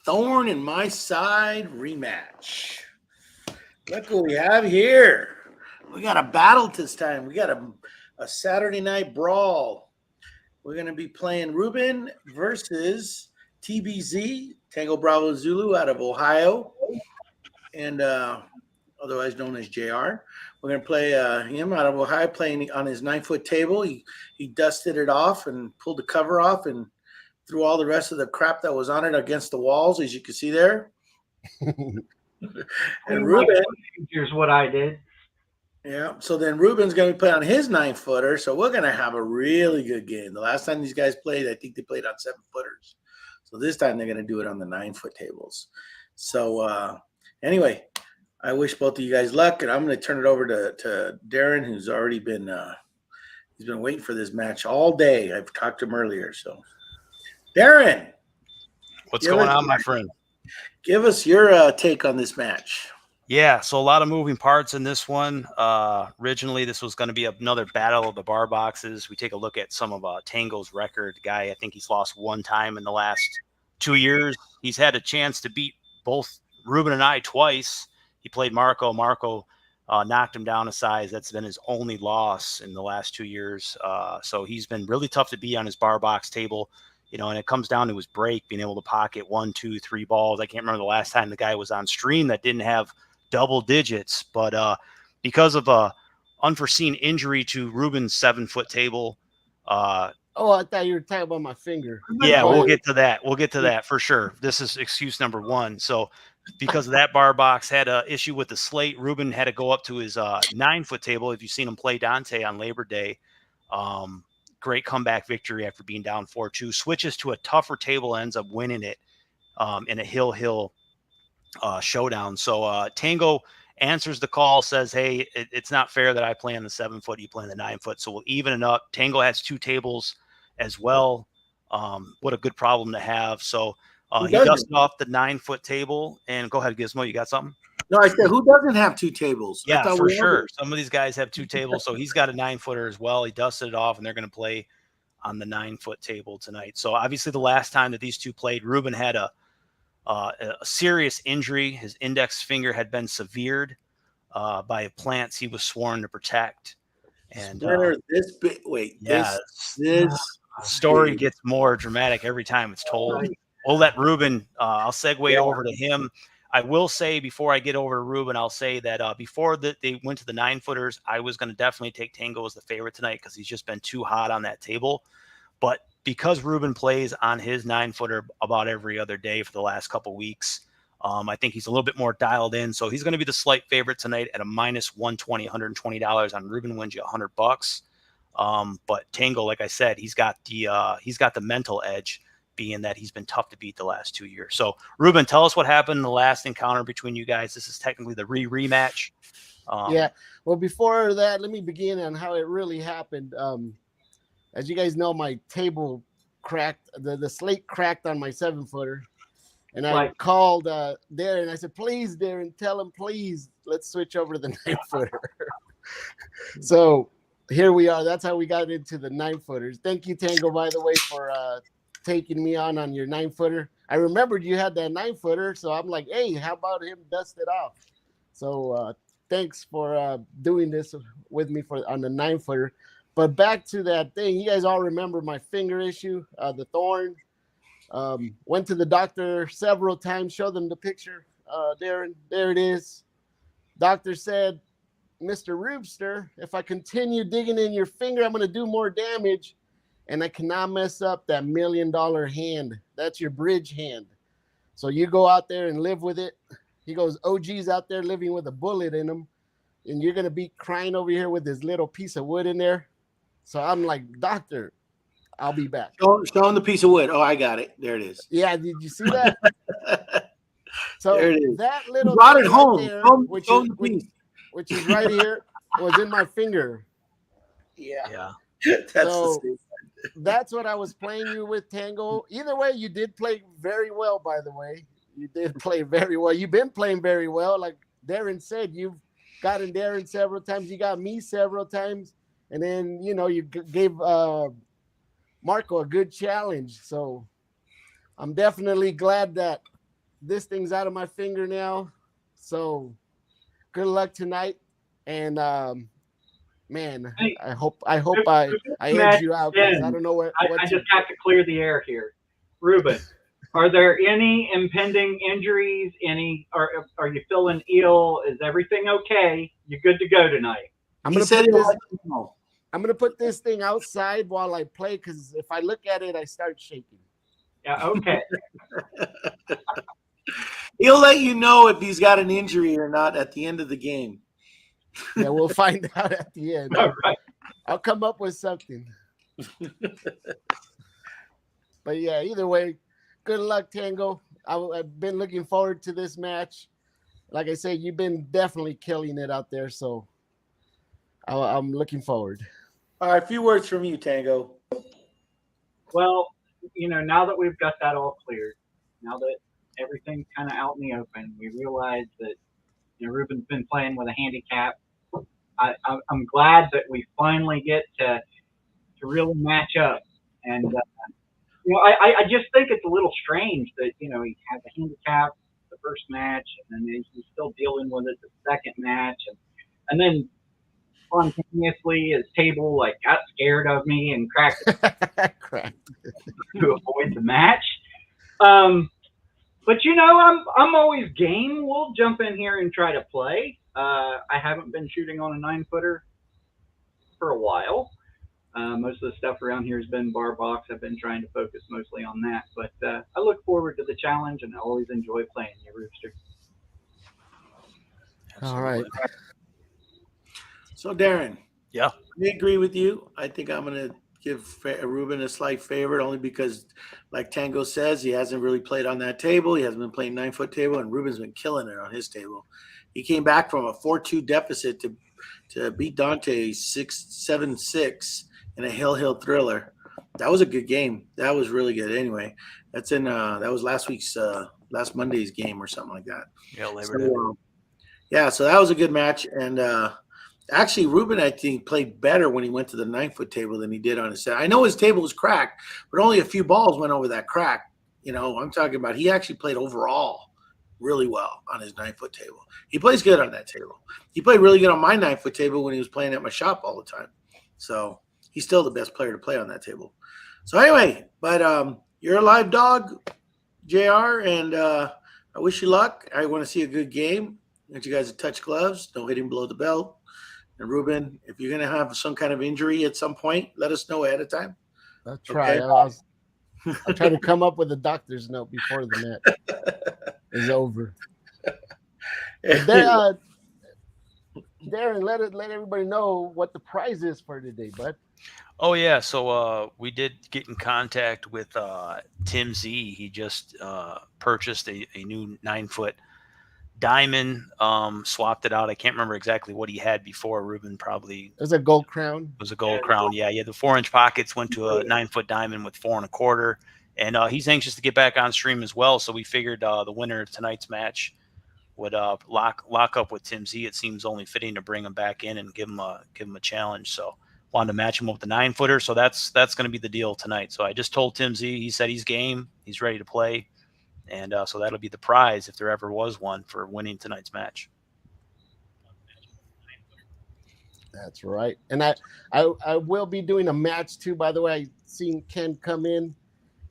Thorn in my side rematch. Look what we have here. We got a battle this time. We got a Saturday night brawl. We're going to be playing Ruben versus TBZ, Tango Bravo Zulu out of Ohio, and otherwise known as JR. We're going to play him out of Ohio playing on his 9-foot table. He dusted it off and pulled the cover off and threw all the rest of the crap that was on it against the walls, as you can see there. And Ruben, here's what I did. Yeah. So then Ruben's going to play on his 9-footer. So we're going to have a really good game. The last time these guys played, I think they played on 7-footers. So this time they're going to do it on the 9-foot tables. So anyway, I wish both of you guys luck, and I'm going to turn it over to Darren, who's already been he's been waiting for this match all day. I've talked to him earlier. So Darren, what's going on, my friend? Give us your take on this match. Yeah, so a lot of moving parts in this one. Originally, this was going to be another battle of the bar boxes. We take a look at some of Tango's record. Guy, I think he's lost one time in the last 2 years. He's had a chance to beat both Ruben and I twice. He played Marco. Marco knocked him down a size. That's been his only loss in the last 2 years. So he's been really tough to beat on his bar box table. You know, and it comes down to his break, being able to pocket 1, 2, 3 balls. I can't remember the last time the guy was on stream that didn't have double digits, but because of a unforeseen injury to Ruben's 7-foot table. I thought you were talking about my finger. Yeah, we'll get to that. We'll get to that for sure. This is excuse number 1. So because of that bar box had an issue with the slate, Ruben had to go up to his 9-foot table. If you've seen him play Dante on Labor Day, great comeback victory after being down 4-2, switches to a tougher table, ends up winning it in a hill showdown. So Tango answers the call, says, hey, it's not fair that I play on the 7-foot, you play on the 9-foot, so we'll even it up. Tango has 2 tables as well. What a good problem to have. So he dusted off the 9-foot table. And go ahead, Gizmo, you got something? No, I said, who doesn't have 2 tables? Yeah, for sure. Some of these guys have 2 tables, so he's got a 9-footer as well. He dusted it off, and they're going to play on the 9-foot table tonight. So obviously the last time that these two played, Ruben had a serious injury. His index finger had been severed by plants he was sworn to protect. And this story gets more dramatic every time it's told. We'll let Ruben, I'll segue over to him. I will say before I get over to Ruben, I'll say that before they went to the 9-footers, I was going to definitely take Tango as the favorite tonight because he's just been too hot on that table. But because Ruben plays on his 9-footer about every other day for the last couple weeks, I think he's a little bit more dialed in. So he's going to be the slight favorite tonight at a minus $120, $120 on Ruben wins you $100. But Tango, like I said, he's got the mental edge, being that he's been tough to beat the last 2 years. So Ruben, tell us what happened in the last encounter between you guys. This is technically the rematch. Well, before that, let me begin on how it really happened. As you guys know, my table cracked, the slate cracked on my 7-footer. And I called Darren. I said, please, Darren, tell him, please, let's switch over to the 9-footer. So here we are. That's how we got into the 9-footers. Thank you, Tango, by the way, for taking me on your 9-footer. I remembered you had that 9-footer, so I'm like, hey, how about him dust it off? So thanks for doing this with me on the 9-footer. But back to that thing, you guys all remember my finger issue, the thorn. Went to the doctor several times, showed them the picture. Darren, there it is. Doctor said, Mr. Rubster, if I continue digging in your finger, I'm going to do more damage. And I cannot mess up that $1 million hand. That's your bridge hand. So you go out there and live with it. He goes, OG's out there living with a bullet in him. And you're going to be crying over here with this little piece of wood in there. So I'm like, doctor, I'll be back. Show him the piece of wood. Oh, I got it. There it is. Yeah, did you see that? So there it is. That little brought it home, right there, which is right here, was in my finger. Yeah. That's what I was playing you with, Tango. Either way, you did play very well, by the way. You did play very well. You've been playing very well. Like Darren said, you've gotten Darren several times. You got me several times. And then, you gave Marco a good challenge. So I'm definitely glad that this thing's out of my finger now. So good luck tonight. And man, Hey, I hope Ruben, I match edge you out because I ends. don't know what I to. just have to clear the air here. Ruben, are there any impending injuries? Are you feeling ill? Is everything okay? You're good to go tonight. I'm He gonna said put he'll this. let you know. I'm gonna put this thing outside while I play because if I look at it, I start shaking. Yeah, okay. He'll let you know if he's got an injury or not at the end of the game. Yeah, we'll find out at the end. All right. I'll come up with something. But yeah, either way, good luck, Tango. I've been looking forward to this match. Like I said, you've been definitely killing it out there, so I'm looking forward. All right, a few words from you, Tango. Well, now that we've got that all cleared, now that everything's kind of out in the open, we realize that Ruben's been playing with a handicap. I'm glad that we finally get to really match up. And I just think it's a little strange that he has a handicap the first match, and then he's still dealing with it the second match, and then spontaneously his table got scared of me and cracked Crap. to avoid the match. But I'm always game. We'll jump in here and try to play. I haven't been shooting on a 9-footer for a while. Most of the stuff around here has been bar box. I've been trying to focus mostly on that. But I look forward to the challenge, and I always enjoy playing you, Rooster. All right. So, Darren. Yeah. I agree with you. I think I'm going to give Ruben a slight favorite only because, like Tango says, he hasn't really played on that table. He hasn't been playing 9-foot table, and Ruben's been killing it on his table. He came back from a 4-2 deficit to beat Dante 6-7-6 in a Hill Thriller. That was a good game. That was really good. Anyway, that's that was last Monday's game or something like that. Yeah, Labor Day. Yeah, so that was a good match. And actually, Ruben, I think, played better when he went to the 9-foot table than he did on his set. I know his table was cracked, but only a few balls went over that crack. I'm talking about he actually played overall really well on his 9-foot table. He plays good on that table. He played really good on my 9-foot table when he was playing at my shop all the time. So he's still the best player to play on that table. So anyway, but you're a live dog, JR, and I wish you luck. I want to see a good game. I want you guys to touch gloves. Don't hit him below the belt. And Ruben, if you're going to have some kind of injury at some point, let us know ahead of time. I'll try. Okay? I'll try to come up with a doctor's note before the match is over. Darren, let everybody know what the prize is for today, bud. Oh yeah, so we did get in contact with Tim Z. He just purchased a new 9-foot diamond, swapped it out. I can't remember exactly what he had before. Ruben probably it was a gold crown. It was a gold crown. Yeah. The 4-inch pockets went to a 9-foot diamond with 4 1/4. And he's anxious to get back on stream as well. So we figured the winner of tonight's match would lock up with Tim Z. It seems only fitting to bring him back in and give him a challenge. So wanted to match him up with the 9-footer. So that's going to be the deal tonight. So I just told Tim Z. He said he's game. He's ready to play. And so that'll be the prize if there ever was one for winning tonight's match. That's right. And I will be doing a match too. By the way, I seen Ken come in.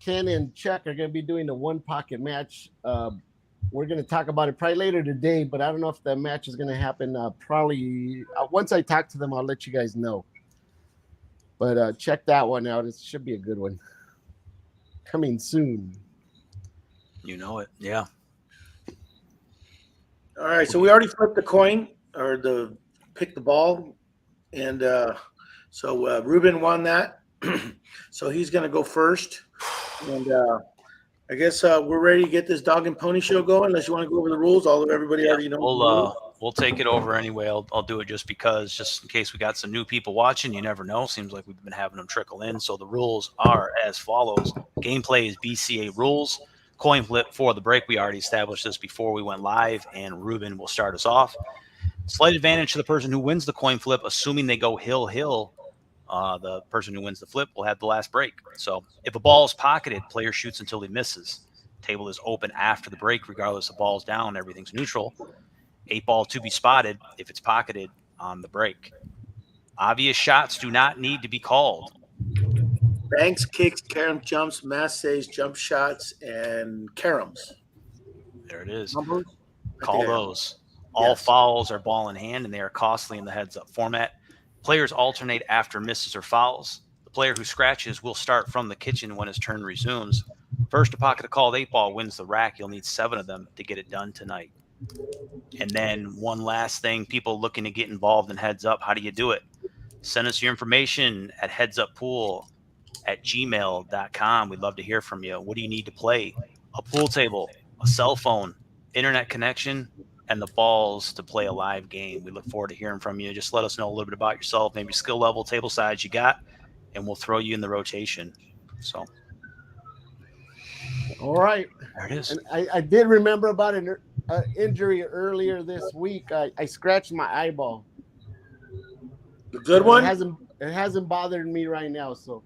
Ken and Chuck are going to be doing a 1-pocket match. We're going to talk about it probably later today, but I don't know if that match is going to happen. Probably once I talk to them, I'll let you guys know. But check that one out. It should be a good one. Coming soon. You know it. Yeah. All right. So we already flipped the coin or pick the ball. And so Ruben won that. So he's going to go first. And I guess we're ready to get this dog and pony show going. Unless you want to go over the rules, although everybody already knows. We'll take it over anyway. I'll do it just in case we got some new people watching. You never know. Seems like we've been having them trickle in. So the rules are as follows. Gameplay is BCA rules. Coin flip for the break. We already established this before we went live, and Ruben will start us off. Slight advantage to the person who wins the coin flip, assuming they go hill. The person who wins the flip will have the last break. So if a ball is pocketed, player shoots until he misses. Table is open after the break, regardless of balls down. Everything's neutral. 8-ball to be spotted if it's pocketed on the break. Obvious shots do not need to be called. Banks, kicks, carom jumps, massays, jump shots, and caroms. There it is. Numbers? Call those. All Yes. fouls are ball in hand, and they are costly in the heads-up format. Players alternate after misses or fouls. The player who scratches will start from the kitchen when his turn resumes. First to pocket a called 8-ball wins the rack. You'll need 7 of them to get it done tonight. And then one last thing, people looking to get involved in heads-up, how do you do it? Send us your information at headsuppool@gmail.com. We'd love to hear from you. What do you need to play? A pool table, a cell phone, internet connection, and the balls to play a live game. We look forward to hearing from you. Just let us know a little bit about yourself, maybe skill level, table size you got, and we'll throw you in the rotation. So, All right. there it is. And I did remember about an injury earlier this week. I scratched my eyeball. The good one? It hasn't bothered me right now. So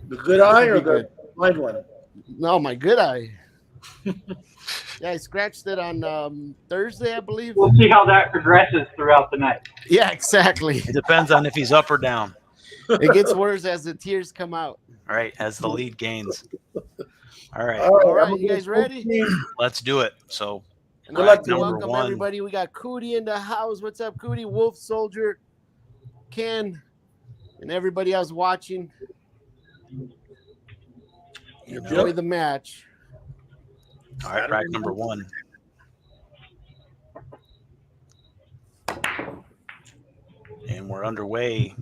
the good eye or the good. blind one? No, my good eye. Yeah, I scratched it on Thursday, I believe. We'll see how that progresses throughout the night. Yeah, exactly. It depends on if he's up or down. It gets worse as the tears come out. All right, as the lead gains. All right. All right, you guys ready? Let's do it. So, And Good I'd luck like to to you. welcome one. everybody. We got Cootie in the house. What's up, Cootie? Wolf Soldier, Ken, and everybody else watching. Enjoy the match. All right, rack number 1. And we're underway.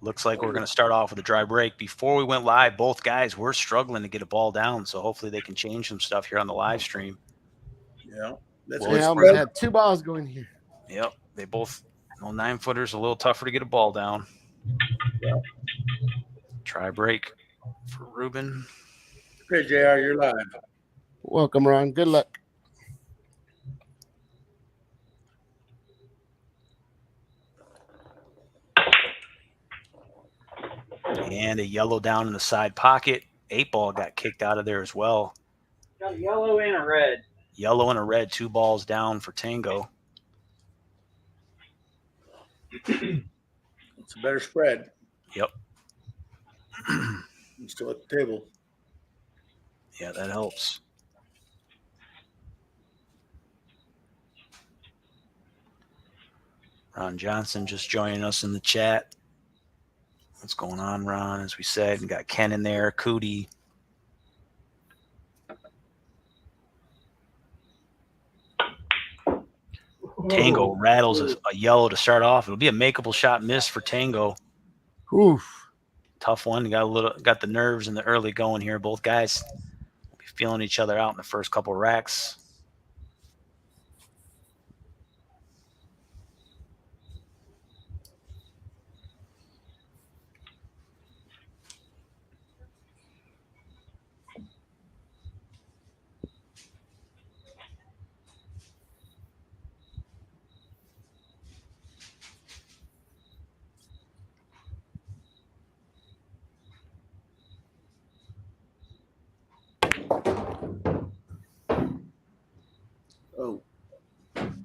Looks like we're going to start off with a dry break. Before we went live, both guys were struggling to get a ball down, so hopefully they can change some stuff here on the live stream. Yeah. That's Well, good I almost spread. had 2 balls going here. Yep, they both, 9-footers, a little tougher to get a ball down. Yeah. Try break for Ruben. Okay, JR, you're live. Welcome, Ron. Good luck. And a yellow down in the side pocket. 8-ball got kicked out of there as well. Got a yellow and a red. Yellow and a red, 2 balls down for Tango. It's a better spread. Yep. I'm still at the table. Yeah, that helps. Ron Johnson just joining us in the chat. What's going on, Ron? As we said, we got Ken in there, Cootie. Tango rattles a yellow to start off. It'll be a makeable shot miss for Tango. Oof. Tough one. Got the nerves in the early going here. Both guys will be feeling each other out in the first couple of racks. Oh.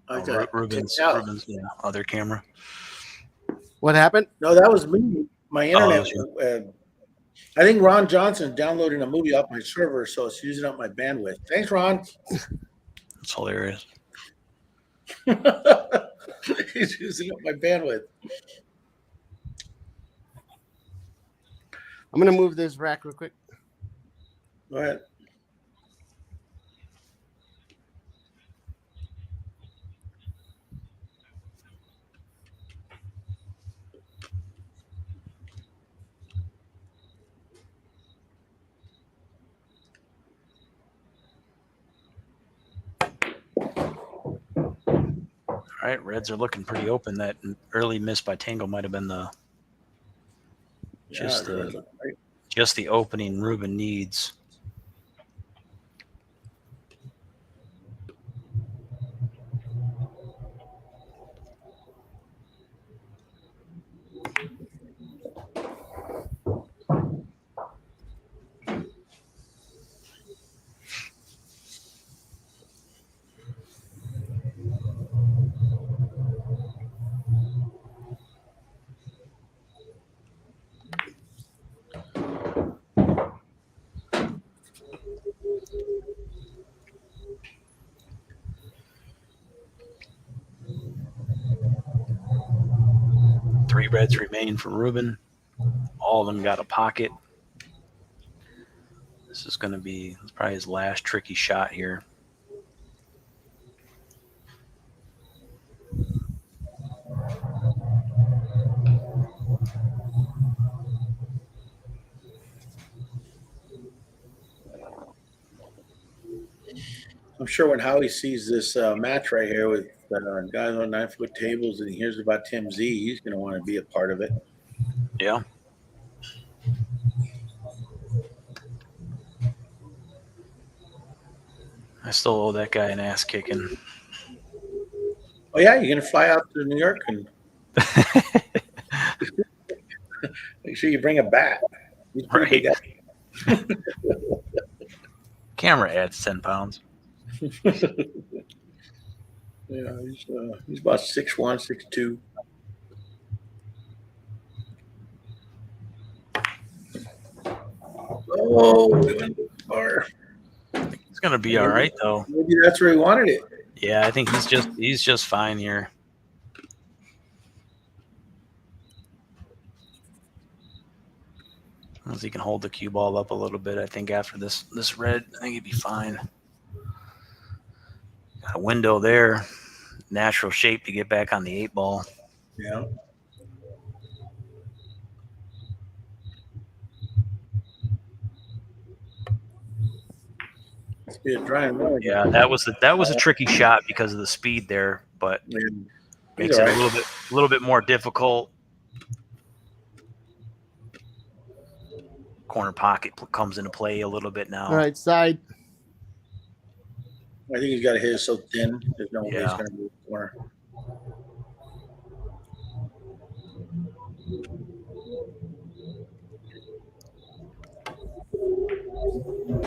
I got Ruben's other camera. What happened? No, that was me. My internet. Oh, I think Ron Johnson's downloading a movie off my server, so it's using up my bandwidth. Thanks, Ron. That's hilarious. He's using up my bandwidth. I'm going to move this rack real quick. Go ahead. All right, Reds are looking pretty open. That early miss by Tango might have been just the opening Ruben needs. reds remain for Ruben. All of them got a pocket. This is going to be probably his last tricky shot here. I'm sure when Howie sees this match right here with guys on 9-foot tables and he hears about Tim Z, he's going to want to be a part of it. Yeah. I still owe that guy an ass kicking. Oh, yeah? You're going to fly out to New York and make sure you bring a bat. He's pretty Right. big guy. Camera adds 10 pounds. Yeah, he's about 6'1", 6'2". Oh, we went too far. It's going to be all right, though. Maybe that's where he wanted it. Yeah, I think he's just fine here. As long as he can hold the cue ball up a little bit, I think after this red, I think he'd be fine. Got a window there. Natural shape to get back on the 8 ball. Yeah. Be a dry and roll. Yeah, that was a tricky shot because of the speed there, but makes it a little bit more difficult. Corner pocket comes into play a little bit now. All right, side. I think he's got to hit it so thin. There's no way he's Yeah. going to move the corner.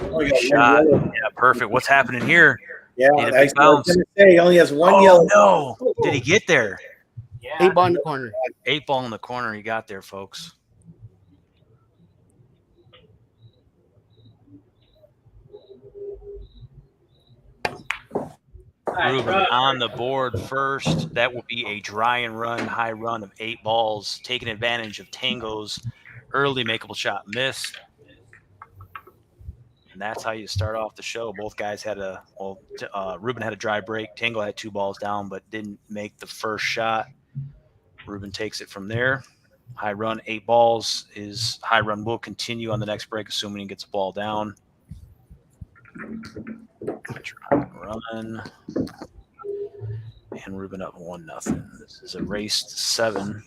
Oh, Good shot. Yeah, perfect. What's happening here? Yeah, Need a I big was bounce. going to say he only has one Oh, yellow. no. Did he get there? Yeah. 8 ball in the corner. 8 ball in the corner. He got there, folks. Ruben on the board first. That will be a dry and run, high run of 8 balls, taking advantage of Tango's early makeable shot miss. And that's how you start off the show. Both guys had Ruben had a dry break. Tango had 2 balls down, but didn't make the first shot. Ruben takes it from there. High run, 8 balls. His high run will continue on the next break, assuming he gets a ball down. Run. And Ruben up 1-0. This is a race to 7.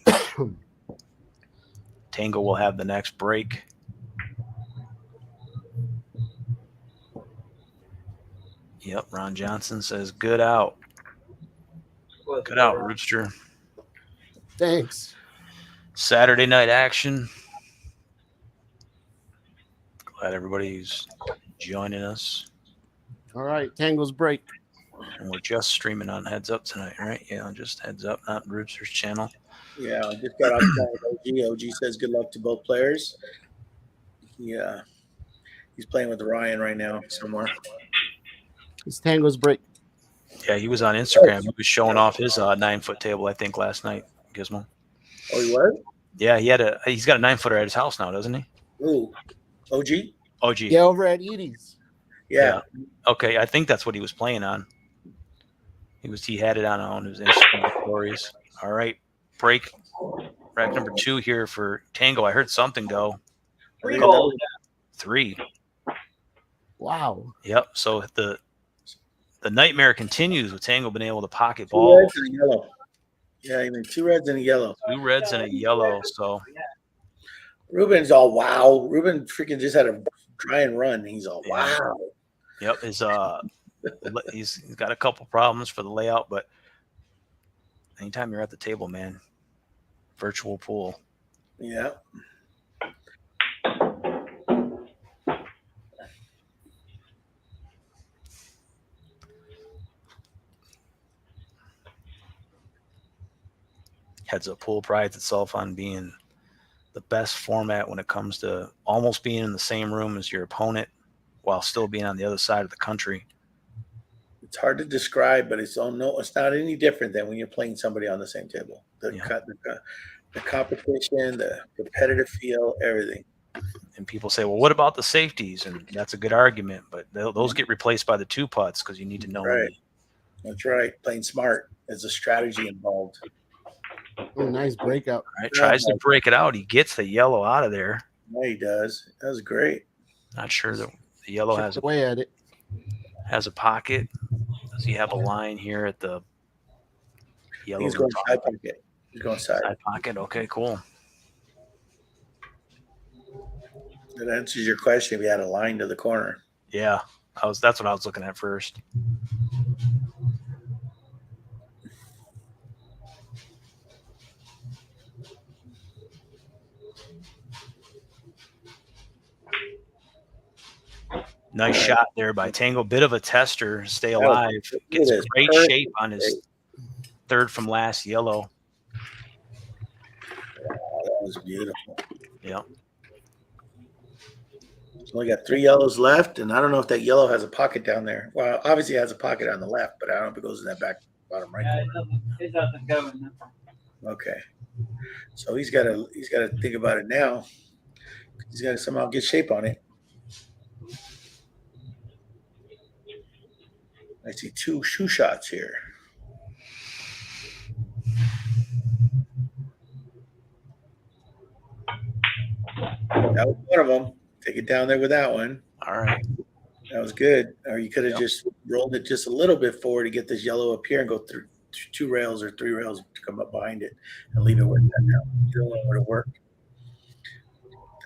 Tango will have the next break. Yep, Ron Johnson says good out. Good out, Rooster. Thanks. Saturday night action. Glad everybody's joining us. All right, Tango's break. And we're just streaming on Heads Up tonight, right? Yeah, just Heads Up, not Rooster's channel. Yeah, I just got off with OG. OG says good luck to both players. Yeah, he's playing with Ryan right now somewhere. It's Tango's break. Yeah, he was on Instagram. He was showing off his 9-foot table, I think, last night, Gizmo. Oh, he was? Yeah, he's got a 9-footer at his house now, doesn't he? Ooh, OG? OG. Yeah, over at Edie's. Yeah. Okay, I think that's what he was playing on. He had it on his Instagram stories. All right, break. Rack number 2 here for Tango. I heard something go. 3 balls. 3. Wow. Yep. So the nightmare continues with Tango being able to pocket 2 balls. reds and a yellow. Yeah, I mean 2 reds and a yellow. 2 reds and a yellow. So Ruben's all wow. Ruben freaking just had a try and run. He's all Yeah. wow. yep, he's got a couple problems for the layout, but anytime you're at the table, man, virtual pool. Yeah. Heads Up Pool prides itself on being the best format when it comes to almost being in the same room as your opponent while still being on the other side of the country. It's hard to describe, but it's not any different than when you're playing somebody on the same table. The The competition, the competitive feel, everything. And people say, well, what about the safeties? And that's a good argument, but those get replaced by the 2 putts because you need to know when Right. That's right. Playing smart. There's a strategy involved. Oh, nice breakout. Right, tries to break it out. He gets the yellow out of there. Yeah, he does. That was great. Not sure that the yellow Chipped away at it. has a pocket. Does he have a line here at the yellow? He's going side pocket. He's going side. Side pocket. Okay, cool. That answers your question. If you had a line to the corner. Yeah, that's what I was looking at first. Nice shot there by Tango. Bit of a tester. Stay alive. Gets great shape on his third from last yellow. Wow, that was beautiful. Yeah. Only got 3 yellows left, and I don't know if that yellow has a pocket down there. Well, obviously it has a pocket on the left, but I don't know if it goes in that back bottom right. Yeah, it doesn't go in there. Okay. So he's got to think about it now. He's got to somehow get shape on it. I see 2 shoe shots here. That was one of them. Take it down there with that one. All right. That was good. Or you could have just rolled it just a little bit forward to get this yellow up here and go through 2 rails or 3 rails to come up behind it and leave it where that now. Either one would have worked.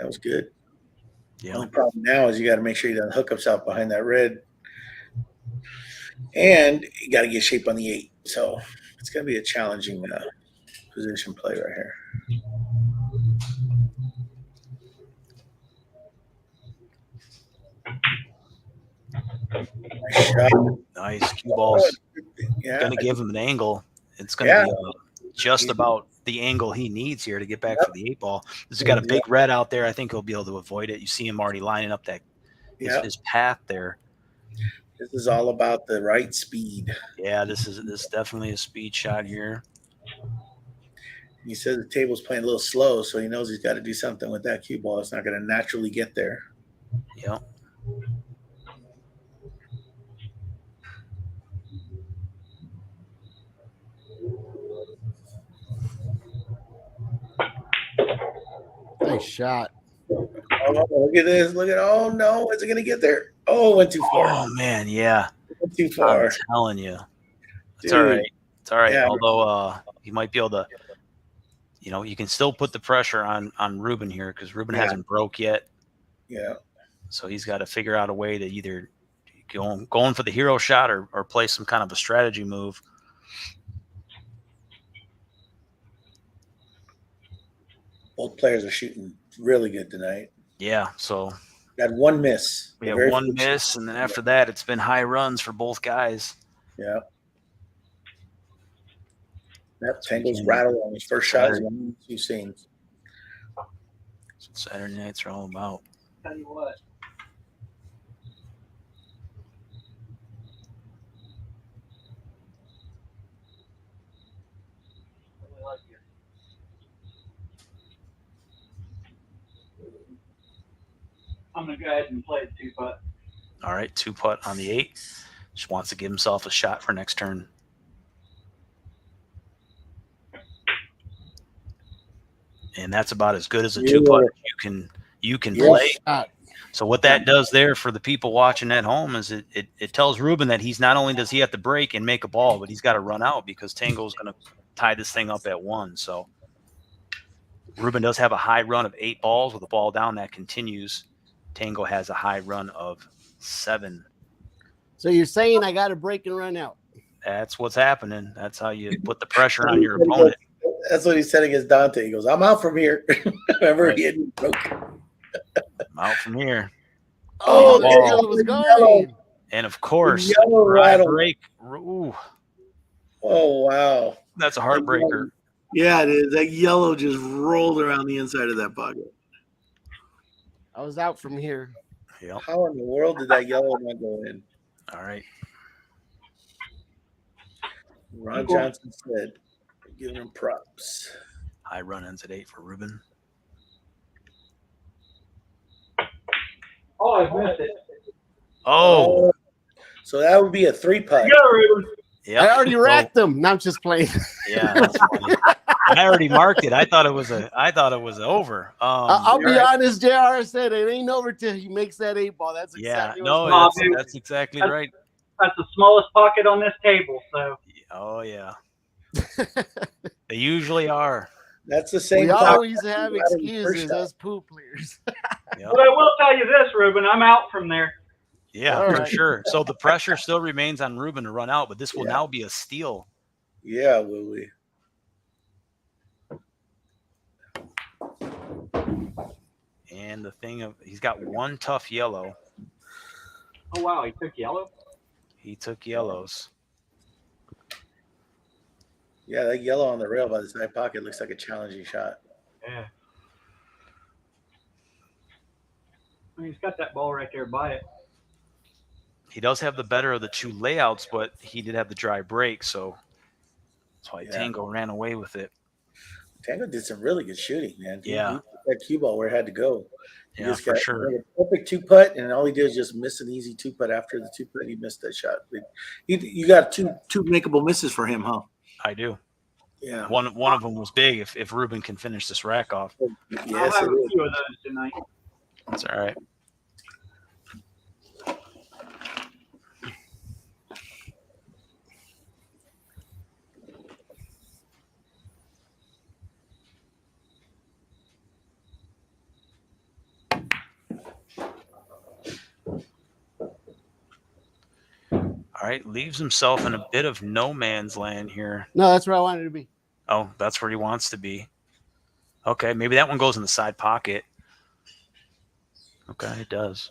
That was good. Yeah. The only problem now is you got to make sure you don't hookups out behind that red. And you got to get shape on the 8. So it's going to be a challenging position play right here. Nice shot. Nice cue balls. Yeah. Going to give him an angle. It's going to be just about the angle he needs here to get back for the 8 ball. This has got a big red out there. I think he'll be able to avoid it. You see him already lining up that his path there. This is all about the right speed. Yeah, this is definitely a speed shot here. He says the table's playing a little slow, so he knows he's got to do something with that cue ball. It's not going to naturally get there. Yep. Nice shot. Oh, look at this. Look at, oh, no. Is it going to get there? Oh, went too far. Oh, man, yeah. Went too far. I'm telling you. It's all right. It's all right. Yeah. Although you might be able to, you can still put the pressure on Ruben here because Ruben hasn't broke yet. Yeah. So he's got to figure out a way to either going for the hero shot or play some kind of a strategy move. Both players are shooting really good tonight. Yeah, so got 1 miss. We have 1 miss, and then after that, it's been high runs for both guys. Yeah. That Tango's rattle on his first shot is 1 you've seen. That's what Saturday nights are all about. Tell you what. I'm going to go ahead and play the 2 putt. All right, 2 putt on the 8. Just wants to give himself a shot for next turn. And that's about as good as a 2 putt you can play. So what that does there for the people watching at home is it tells Ruben that he's not only does he have to break and make a ball, but he's got to run out because Tango's going to tie this thing up at 1. So Ruben does have a high run of 8 balls with a ball down that continues. Tango has a high run of 7. So you're saying I got to break and run out? That's what's happening. That's how you put the pressure on your opponent. That's what he said against Dante. He goes, I'm out from here. Remember, he had broken. I'm out from here. Oh, the yellow was going. And of course, break. Ooh. Oh, wow. That's a heartbreaker. Yeah, it is. That yellow just rolled around the inside of that pocket. I was out from here. Yep. How in the world did that yellow not go in? All right. Ron Johnson said, giving him props. High run ends at 8 for Ruben. Oh, I've missed it. Oh, so that would be a 3-putt. Go, Ruben. yeah. I already racked them. Now I'm just playing. Yeah, that's funny. I already marked it. I thought it was over. I'll be right. honest, JR said it ain't over till he makes that 8-ball. That's yeah, exactly no, what's going on. that's exactly right. That's the smallest pocket on this table. So Oh yeah, they usually are. That's the same. We pocket always we have had in the first excuses shot. as pool players. Yeah, but I will tell you this, Ruben, I'm out from there. yeah, All for right. sure. So the pressure still remains on Ruben to run out, but this will Yeah. now be a steal. Yeah, will we? And the thing of he's got one tough yellow. Oh wow, he took yellow. He took yellows. Yeah, that yellow on the rail by the side pocket looks like a challenging shot. Yeah. I mean, he's got that ball right there by it. He does have the better of the two layouts, but he did have the dry break, so that's why Tango ran away with it. Tango did some really good shooting, man. Yeah. He put that cue ball where it had to go. He Yeah, just for got sure. a perfect 2-putt, and all he did was just miss an easy 2-putt. After the 2-putt, he missed that shot. You got two makeable misses for him, huh? I do. Yeah. One of them was big if Ruben can finish this rack off. Yes, I'll have it a is. few of those tonight. That's all right. All right, leaves himself in a bit of no man's land here. No, that's where I wanted to be. Oh, that's where he wants to be. Okay, maybe that one goes in the side pocket. Okay, it does.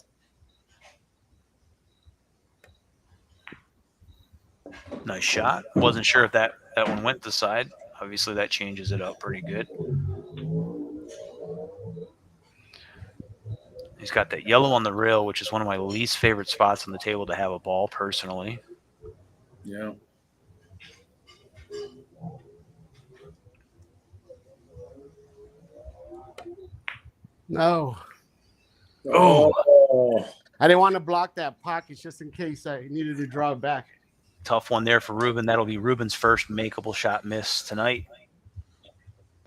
Nice shot. Wasn't sure if that one went to the side. Obviously, that changes it up pretty good. He's got that yellow on the rail, which is one of my least favorite spots on the table to have a ball, personally. Yeah. No. Oh. I didn't want to block that pocket just in case I needed to draw it back. Tough one there for Ruben. That'll be Ruben's first makeable shot miss tonight.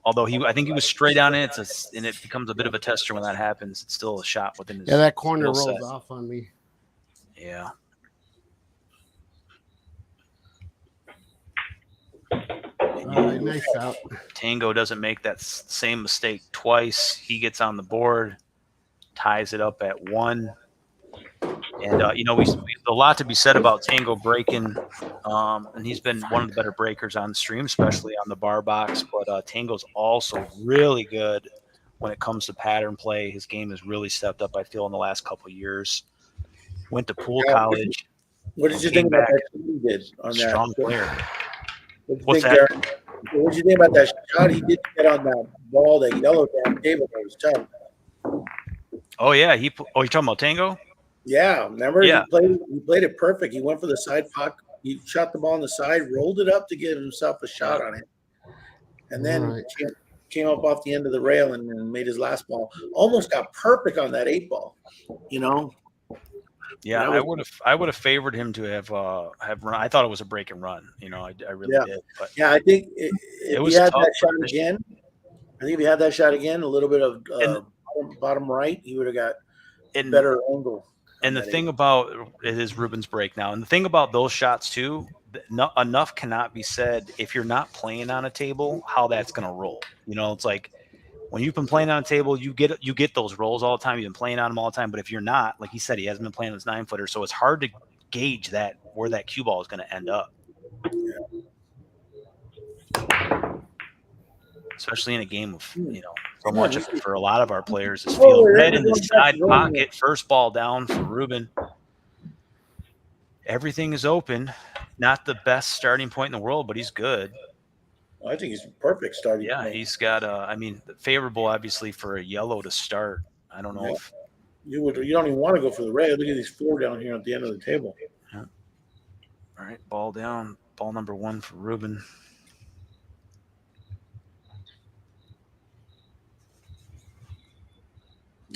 Although I think he was straight on it, and it becomes a bit of a tester when that happens. It's still a shot within his. Yeah, that corner skill rolls set. off on me. Yeah. All right, nice out. Tango doesn't make that same mistake twice. He gets on the board, ties it up at 1. And, we a lot to be said about Tango breaking. And he's been one of the better breakers on the stream, especially on the bar box. But Tango's also really good when it comes to pattern play. His game has really stepped up, I feel, in the last couple of years. Went to pool college. What did you think about that shot he did on that? Strong player. What's that? What did you think about that shot he did get on that ball, that yellow down table? That was tough. Oh yeah, you're talking about Tango? Yeah, remember Yeah. He played it perfect. He went for the side pocket. He shot the ball on the side, rolled it up to give himself a shot on it, and then came up off the end of the rail and made his last ball. Almost got perfect on that 8-ball. Yeah, I would have favored him to have run. I thought it was a break and run. I really did. But yeah, I think if he had that shot again, a little bit of bottom right, he would have got better angle. And the thing about it is Ruben's break now. And the thing about those shots too, enough cannot be said if you're not playing on a table, how that's going to roll. It's like when you've been playing on a table, you get those rolls all the time. You've been playing on them all the time. But if you're not, like he said, he hasn't been playing his 9-footer, so it's hard to gauge where that cue ball is going to end up. Especially in a game of, so much of it for a lot of our players is feeling red in the side pocket. First ball down for Ruben. Everything is open. Not the best starting point in the world, but he's good. I think he's perfect starting point. He's got favorable obviously for a yellow to start. I don't know if you don't even want to go for the red. Look at these 4 down here at the end of the table. Yeah. All right, ball down. Ball number 1 for Ruben.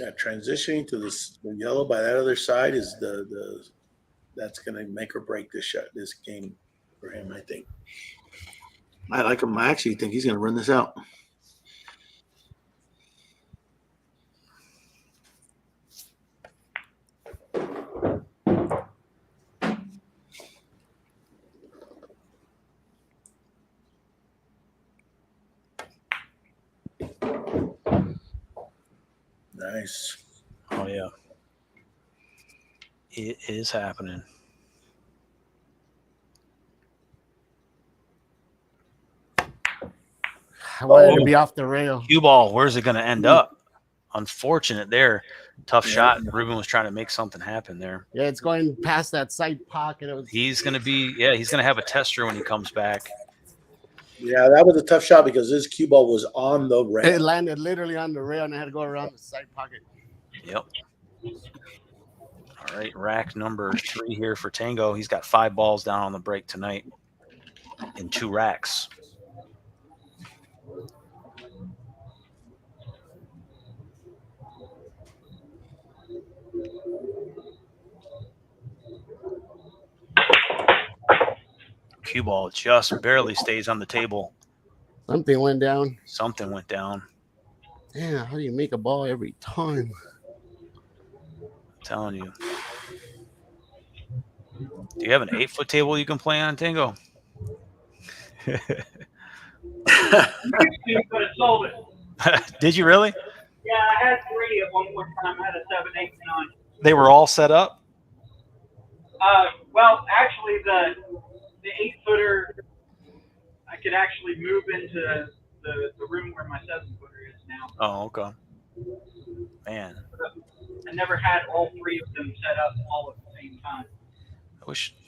Yeah, transitioning to the yellow by that other side is that's going to make or break this game for him. I think. I like him. I actually think he's going to run this out. Nice. Oh yeah, it is happening. I wanted to be off the rail. Cue ball. Where's it going to end up? Unfortunate there. Tough shot. Ruben was trying to make something happen there. Yeah, it's going past that side pocket. He's going to be, he's going to have a tester when he comes back. Yeah, that was a tough shot because his cue ball was on the rail. It landed literally on the rail, and I had to go around the side pocket. Yep. All right, rack number 3 here for Tango. He's got 5 balls down on the break tonight in 2 racks. Cue ball just barely stays on the table. Something went down. Something went down. Yeah, how do you make a ball every time? I'm telling you. Do you have an 8-foot table you can play on, Tango? But it sold it. Did you really? Yeah, I had 3 at one point in time. I had a 7, 8, and 9. They were all set up? Well, actually, the 8-footer, I could actually move into the room where my 7-footer is now. Oh, okay. Man. I never had all 3 of them set up all at the same time.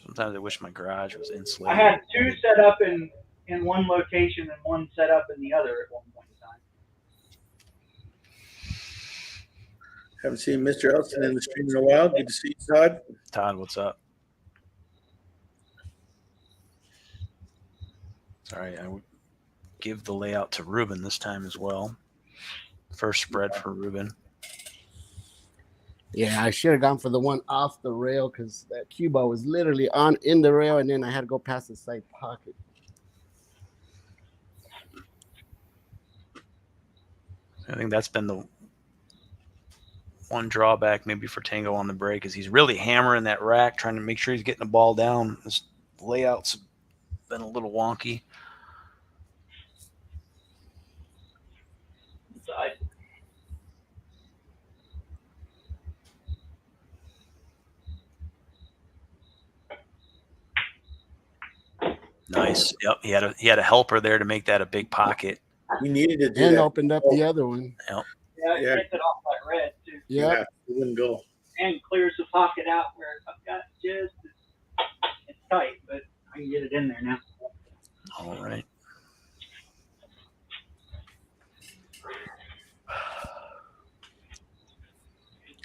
Sometimes I wish my garage was I insulated. had 2 set up in one location and 1 set up in the other at one point in time. Haven't seen Mr. Elson in the stream in a while. Good to see you, Todd. Todd, what's up? Sorry, I would give the layout to Ruben this time as well. First spread for Ruben. Yeah, I should have gone for the one off the rail because that cue ball was literally in the rail, and then I had to go past the side pocket. I think that's been the one drawback maybe for Tango on the break is he's really hammering that rack, trying to make sure he's getting the ball down. His layout's been a little wonky. Nice. Yep. He had a helper there to make that a big pocket. We needed to do and that. opened up the other one. Yep. Yeah, it gets it off that red, too. Yep. Yeah, it wouldn't go. And clears the pocket out where I've got just, it's tight, but I can get it in there now. All right.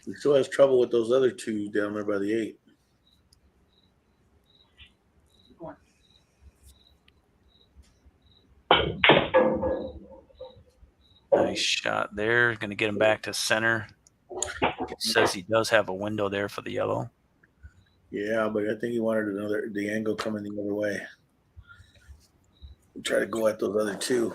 He still has trouble with those other 2 down there by the 8. Nice shot there. Going to get him back to center. Says he does have a window there for the yellow. Yeah, but I think he wanted the angle coming the other way. Try to go at those other 2.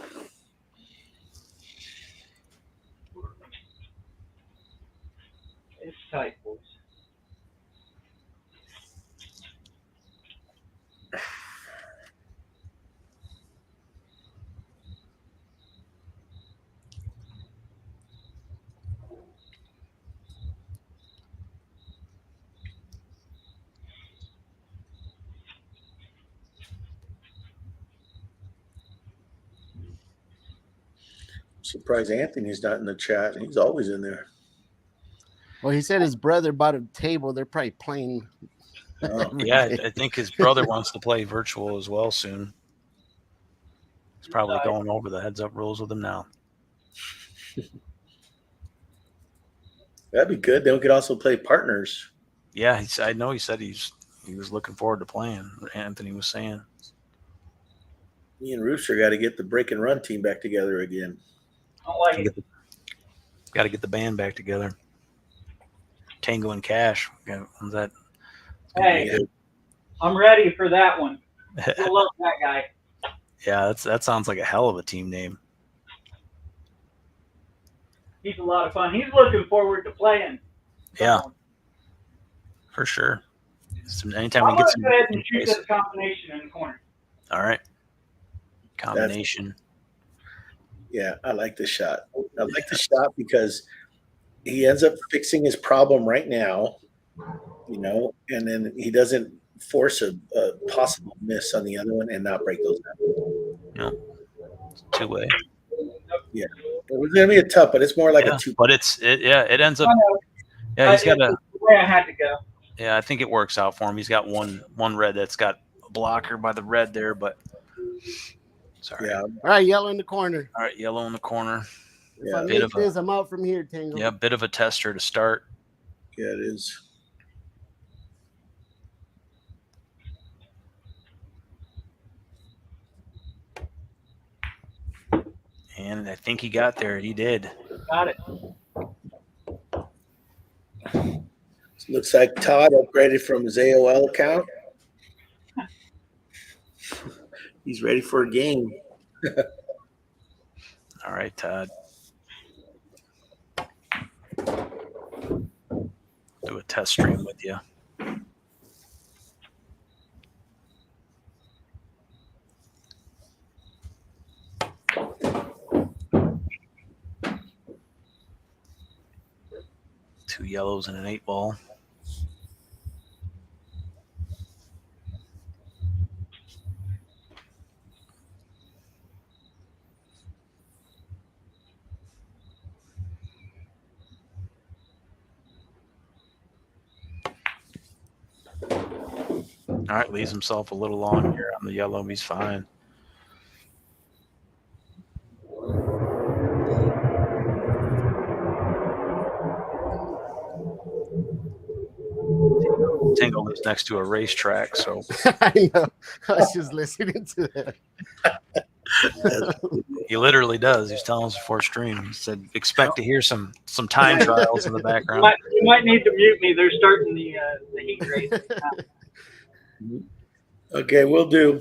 It's tight, boys. Surprised Anthony's not in the chat. He's always in there. Well, he said his brother bought a table. They're probably playing. Oh. Yeah, I think his brother wants to play virtual as well soon. He's probably going over the heads-up rules with him now. That'd be good. Then we could also play partners. Yeah, I know he said he was looking forward to playing. Anthony was saying. Me and Rooster got to get the break and run team back together again. I don't like it. Got to get the band back together. Tango and Cash. Yeah, that. Hey, I'm ready for that one. You'll love that guy. Yeah, that sounds like a hell of a team name. He's a lot of fun. He's looking forward to playing. Yeah, for sure. Anytime I'm we get going some. to go ahead and shoot this combination in the corner. All right. Combination. Yeah, I like the shot. I like the shot because he ends up fixing his problem right now, and then he doesn't force a possible miss on the other one and not break those down. No. Two-way. Yeah. It was going to be a tough, but it's more like a two. But it ends up. Yeah, he's got the way I had to go. Yeah, I think it works out for him. He's got one red that's got a blocker by the red there, but sorry. Yeah. All right, yellow in the corner. All right, yellow in the corner. If I make this, I'm out from here, Tango. Yeah, bit of a tester to start. Yeah, it is. And I think he got there. He did. Got it. Looks like Todd upgraded from his AOL account. He's ready for a game. All right, Todd. Do a test stream with you. Two yellows and an 8-ball. All right, leaves himself a little long here on the yellow. He's fine. Tango lives next to a racetrack, so I know. I was just listening to that. He literally does. He's telling us before stream. He said, expect to hear some time trials in the background. You might need to mute me. They're starting the heat race. Okay, we'll do.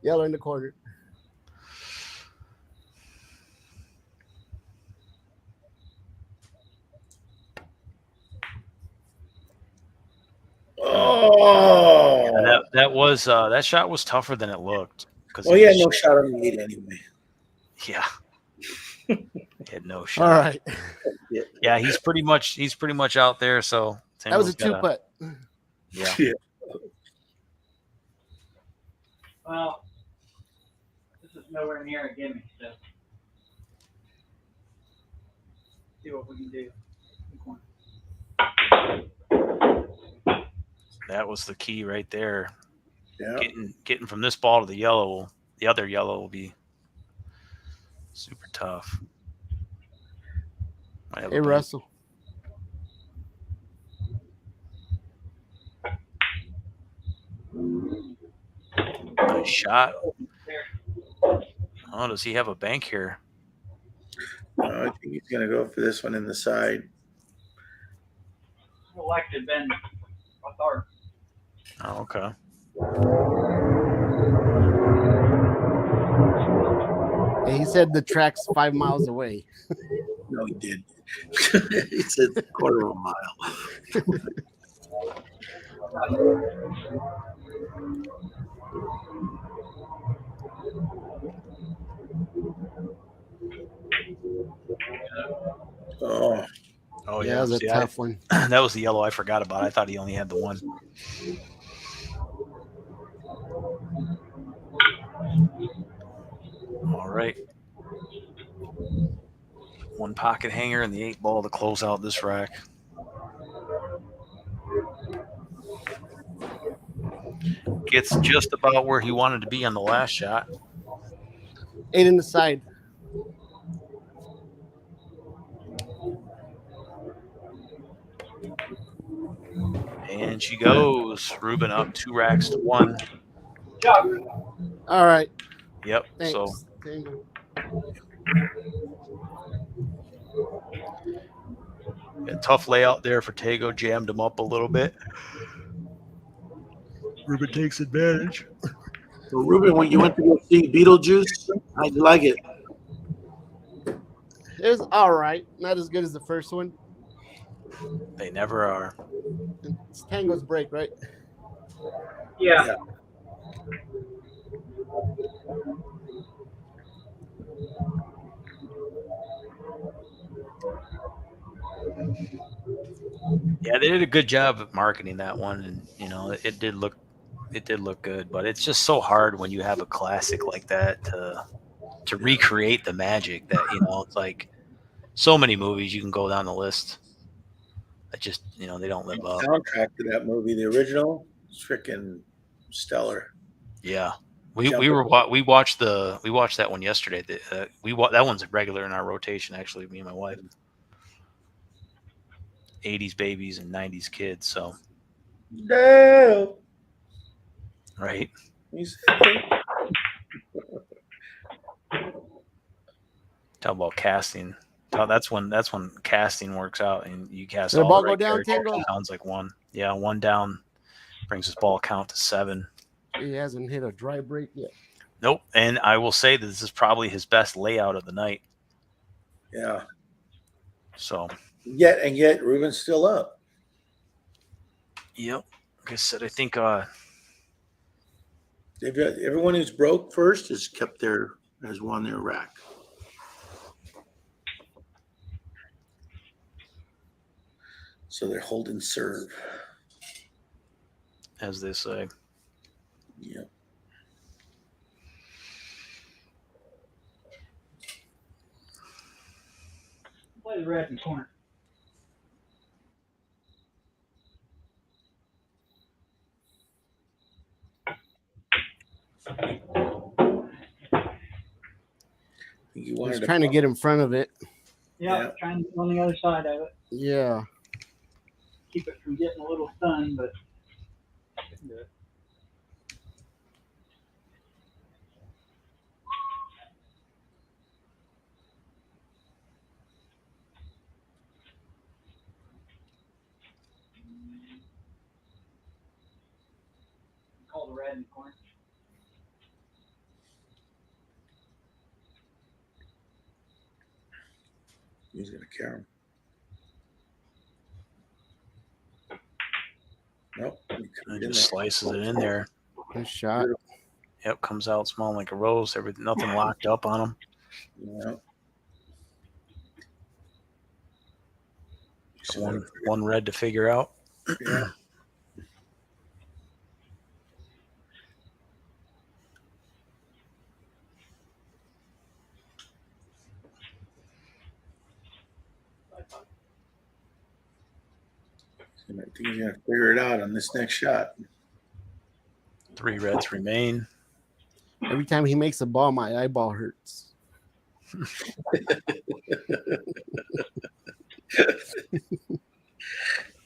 Yellow in the corner. Oh, Yeah, that shot was tougher than it looked. Well, he had no shot on the 8 anyway. Yeah, he had no shot. All right. Yeah, he's pretty much out there. So that was a 2-putt. Yeah. Well, this is nowhere near a gimme, so see what we can do. That was the key right there. Yeah. Getting from this ball to the yellow, the other yellow will be super tough. Hey, Russell. Nice shot. Oh, does he have a bank here? I think he's going to go for this one in the side. Elected Ben Author. Oh, okay. He said the track's 5 miles away. No, he did. He said a quarter of a mile. Oh yeah, that was a tough one. That was the yellow I forgot about. I thought he only had the one. All right. One pocket hanger and the 8-ball to close out this rack. Gets just about where he wanted to be on the last shot. 8 in the side. And she goes. Ruben up 2 racks to 1. All right. Yep. Thanks. So A tough layout there for Tango, jammed him up a little bit. Ruben takes advantage. So Ruben, when you went to go see Beetlejuice, how'd you like it? It was all right. Not as good as the first one. They never are. It's Tango's break, right? Yeah. Yeah. Yeah, they did a good job of marketing that one, and you know, it did look good. But it's just so hard when you have a classic like that to recreate the magic that, you know, it's like so many movies you can go down the list that just, you know, they don't live up. Soundtrack to that movie, the original, freaking stellar. Yeah. We watched that one yesterday. That one's regular in our rotation, actually, me and my wife. 80s babies and 90s kids, so No. right. Talk about casting. That's when casting works out, and you cast Did the all ball the go right down, characters. Tango? Sounds like one. Yeah, one down brings his ball count to 7. He hasn't hit a dry break yet. Nope. And I will say that this is probably his best layout of the night. Yeah. So. Yet Ruben's still up. Yep. Like I said, I think Everyone who's broke first has won their rack. So they're holding serve, as they say. Yeah. Play the red and corner. He's trying to get in front of it. Yeah, trying to get on the other side of it. Yeah. Keep it from getting a little stunned, but couldn't do it. Call the red in the corner. He's going to carry him. Nope. And just slices it in there. Good shot. Yep, comes out smelling like a rose. Nothing locked up on him. Yeah. One red to figure out. Yeah. I think he's going to figure it out on this next shot. 3 reds remain. Every time he makes a ball, my eyeball hurts.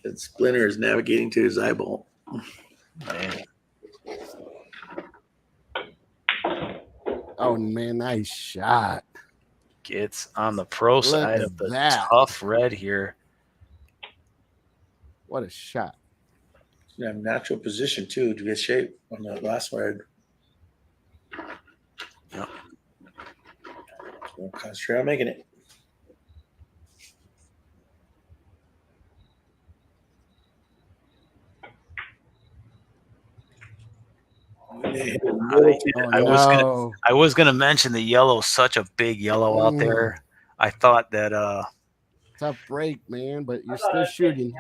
That splinter is navigating to his eyeball. Man. Oh, man, nice shot. Gets on the pro side of the tough red here. What a shot. You have natural position, too, to get shape on that last red. Yep. So concentrate on making it. I was gonna mention the yellow, such a big yellow out there. I thought that tough break, man, but you're still shooting.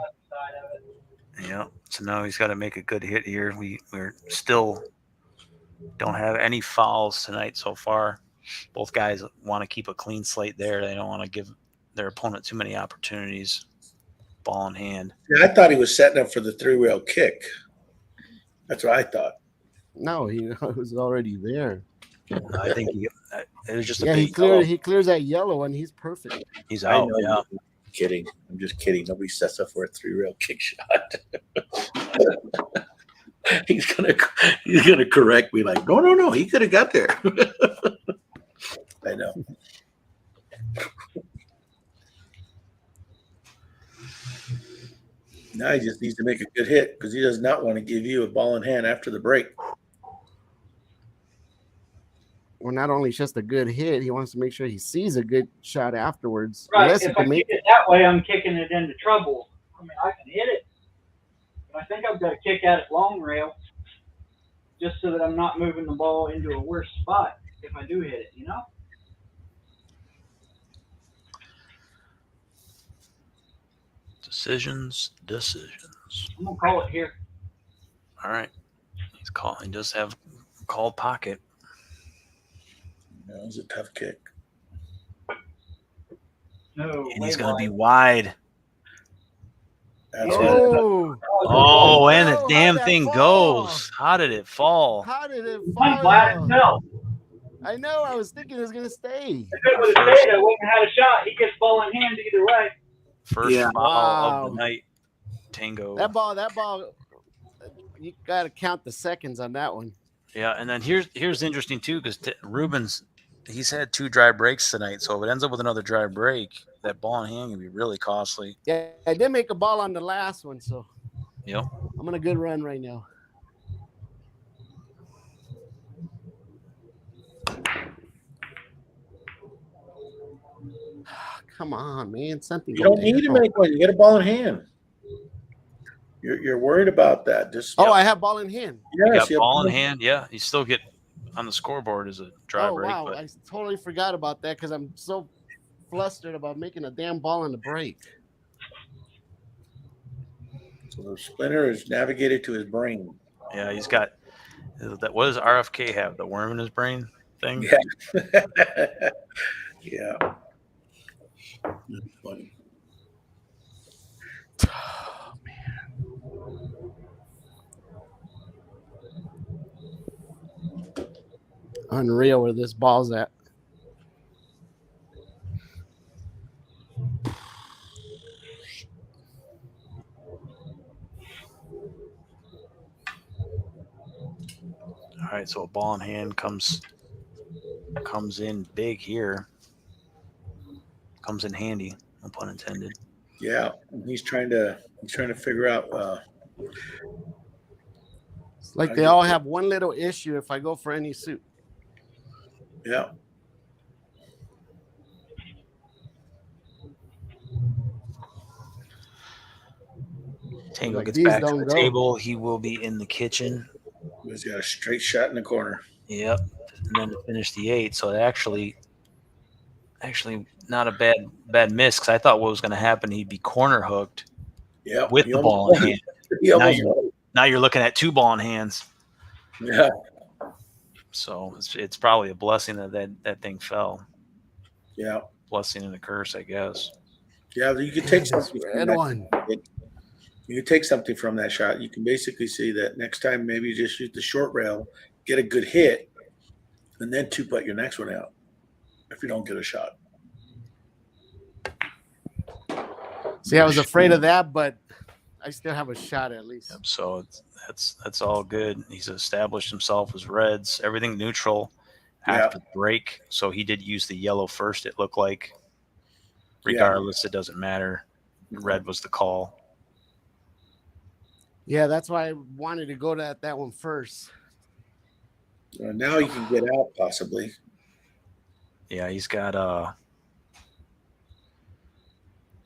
Yeah. So now he's got to make a good hit here. We're still don't have any fouls tonight so far. Both guys want to keep a clean slate there. They don't want to give their opponent too many opportunities. Ball in hand. Yeah, I thought he was setting up for the 3-rail kick. That's what I thought. No, he was already there. I think it was just he clears that yellow and he's perfect. He's out. Yeah. I'm kidding. I'm just kidding. Nobody sets up for a 3-rail kick shot. He's gonna correct me like, no. He could have got there. I know. Now he just needs to make a good hit because he does not want to give you a ball in hand after the break. Well, not only just a good hit, he wants to make sure he sees a good shot afterwards. Right. Unless he If I can kick make it that way, I'm kicking it into trouble. I mean, I can hit it, but I think I've got to kick at it long rail just so that I'm not moving the ball into a worse spot if I do hit it, you know? Decisions. I'm going to call it here. All right. He's calling. He does have a called pocket. That was a tough kick. No, And he's going to be wide. That's Oh, and No, the how'd damn that thing fall? goes. How did it fall? How did it I'm glad it fall? fell. I know. I was thinking it was gonna stay. If it would have stayed, I wouldn't have had a shot. He gets ball in hand either way. First Yeah. foul of the night. Tango. That ball. You got to count the seconds on that one. Yeah, and then here's interesting too because Ruben's he's had 2 dry breaks tonight, so if it ends up with another dry break, that ball in hand can be really costly. Yeah, I did make a ball on the last one, so Yep. I'm on a good run right now. Come on, man. Something. You don't need to make one. You get a ball in hand. You're worried about that. Just I have ball in hand. Yes, you got ball in hand. Yeah, you still get on the scoreboard as a dry break. Wow. But I totally forgot about that because I'm so flustered about making a damn ball on the break. So the splinter is navigated to his brain. Yeah, he's got that. What does RFK have? The worm in his brain thing? Yeah. Yeah. That's funny. Oh, man. Unreal where this ball's at. All right, so a ball in hand comes in big here. Comes in handy, no pun intended. Yeah, he's trying to figure out. It's like they all have one little issue if I go for any suit. Yeah. Tango Like gets these back to don't the go. table. He will be in the kitchen. He's got a straight shot in the corner. Yep, and then to finish the 8. So it actually not a bad miss because I thought what was going to happen, he'd be corner hooked. Yeah, with the ball in hand. Now you're looking at 2 ball in hands. Yeah. So it's probably a blessing that thing fell. Yeah. Blessing and a curse, I guess. Yeah, you could take something from that. One. You can take something from that shot. You can basically see that next time maybe you just shoot the short rail, get a good hit, and then 2-putt your next one out if you don't get a shot. See, I was afraid of that, but I still have a shot at least. Yep, so that's all good. He's established himself as reds, everything neutral after the break. So he did use the yellow first, it looked like. Regardless, it doesn't matter. Red was the call. Yeah, that's why I wanted to go to that one first. Now he can get out possibly. Yeah, he's got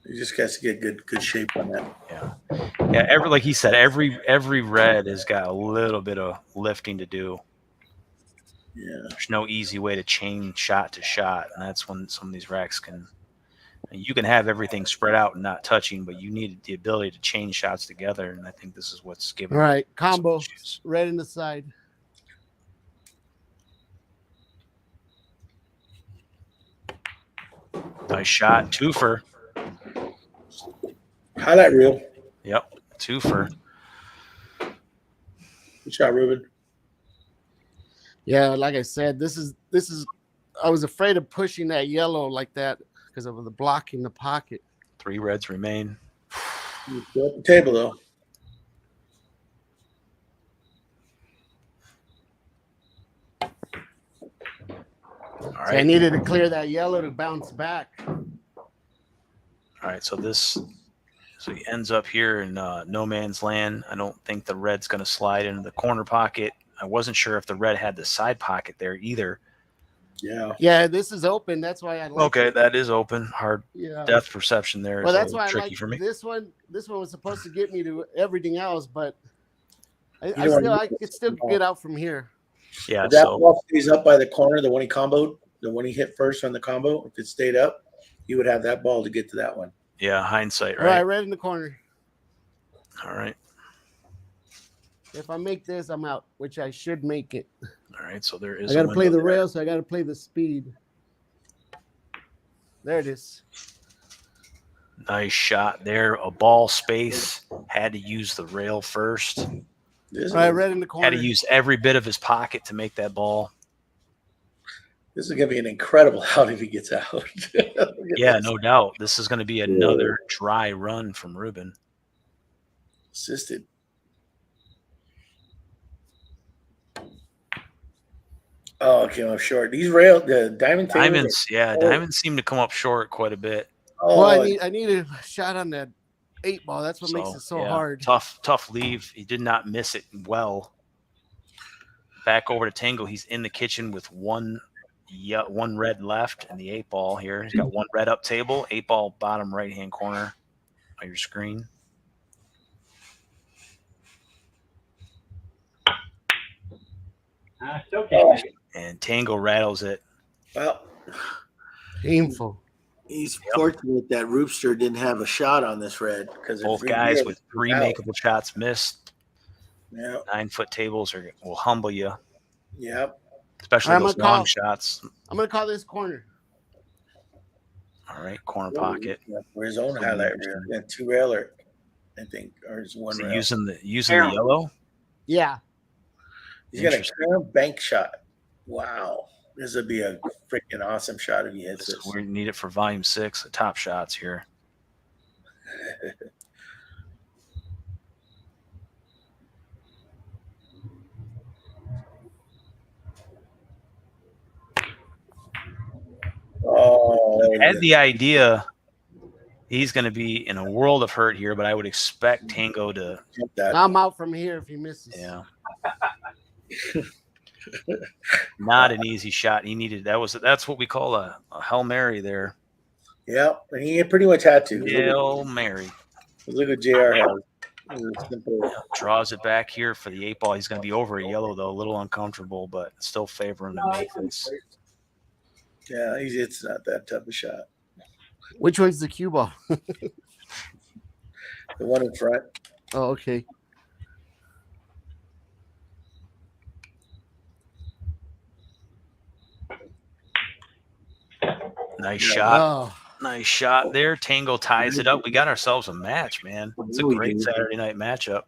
he just has to get good shape on that. Yeah. Like he said, every red has got a little bit of lifting to do. Yeah. There's no easy way to chain shot to shot, and that's when some of these racks can. You can have everything spread out and not touching, but you need the ability to chain shots together, and I think this is what's given. All right, combo, red in the side. Nice shot, twofer. Highlight reel. Yep, twofer. Good shot, Ruben. Yeah, like I said, this is. I was afraid of pushing that yellow like that because of the block in the pocket. 3 reds remain. You go up the table though. All right. So I needed to clear that yellow to bounce back. All right, so this So he ends up here in no man's land. I don't think the red's going to slide into the corner pocket. I wasn't sure if the red had the side pocket there either. Yeah, this is open. That's why I like Okay, it. that is open. Hard depth perception there Well, is a that's little why I tricky like for me. this one. This one was supposed to get me to everything else, but I could still get out from here. Yeah, if that so ball stays up by the corner, the one he comboed, the one he hit first on the combo, if it stayed up, you would have that ball to get to that one. yeah, hindsight, All right, right? red in the corner. All right. If I make this, I'm out, which I should make it. All right, so there is I got to a play window the there. rail, so I got to play the speed. There it is. Nice shot there. A ball space. Had to use the rail first. All right, red in the corner. Had to use every bit of his pocket to make that ball. This is going to be an incredible out if he gets out. Yeah, no doubt. This is going to be another dry run from Ruben. Assisted. Oh, it came up short. These the diamond diamonds, diamonds seem to come up short quite a bit. Oh, well, I need a shot on that 8-ball. That's what makes it so hard. Tough leave. He did not miss it well. Back over to Tango. He's in the kitchen with one red left and the 8-ball here. He's got one red up table, 8-ball bottom right-hand corner of your screen. Okay. And Tango rattles it. Well, painful. He's fortunate that Roopster didn't have a shot on this red because both guys with 3 makeable shots missed. Yeah, 9-foot tables will humble you. Yep. Especially those long shots. I'm gonna call this corner. All right, corner pocket. Yeah, for his own highlight reel. Yeah, 2 railer, I think, or is 1 rail. Using the yellow? Yeah. He's got a clear bank shot. Wow. This would be a freaking awesome shot if he hits this. We need it for volume 6, the top shots here. Oh, I had the idea he's going to be in a world of hurt here, but I would expect Tango to. I'm out from here if he misses. Yeah. Not an easy shot. He needed that's what we call a Hail Mary there. Yeah, and he pretty much had to. Hail Mary. Look at JR has. Draws it back here for the 8-ball. He's going to be over a yellow though, a little uncomfortable, but still favor him to make this. Yeah, it's not that tough a shot. Which one's the cue ball? The one in front. Oh, okay. Nice shot. Oh. Nice shot there. Tango ties it up. We got ourselves a match, man. It's a great Saturday night matchup.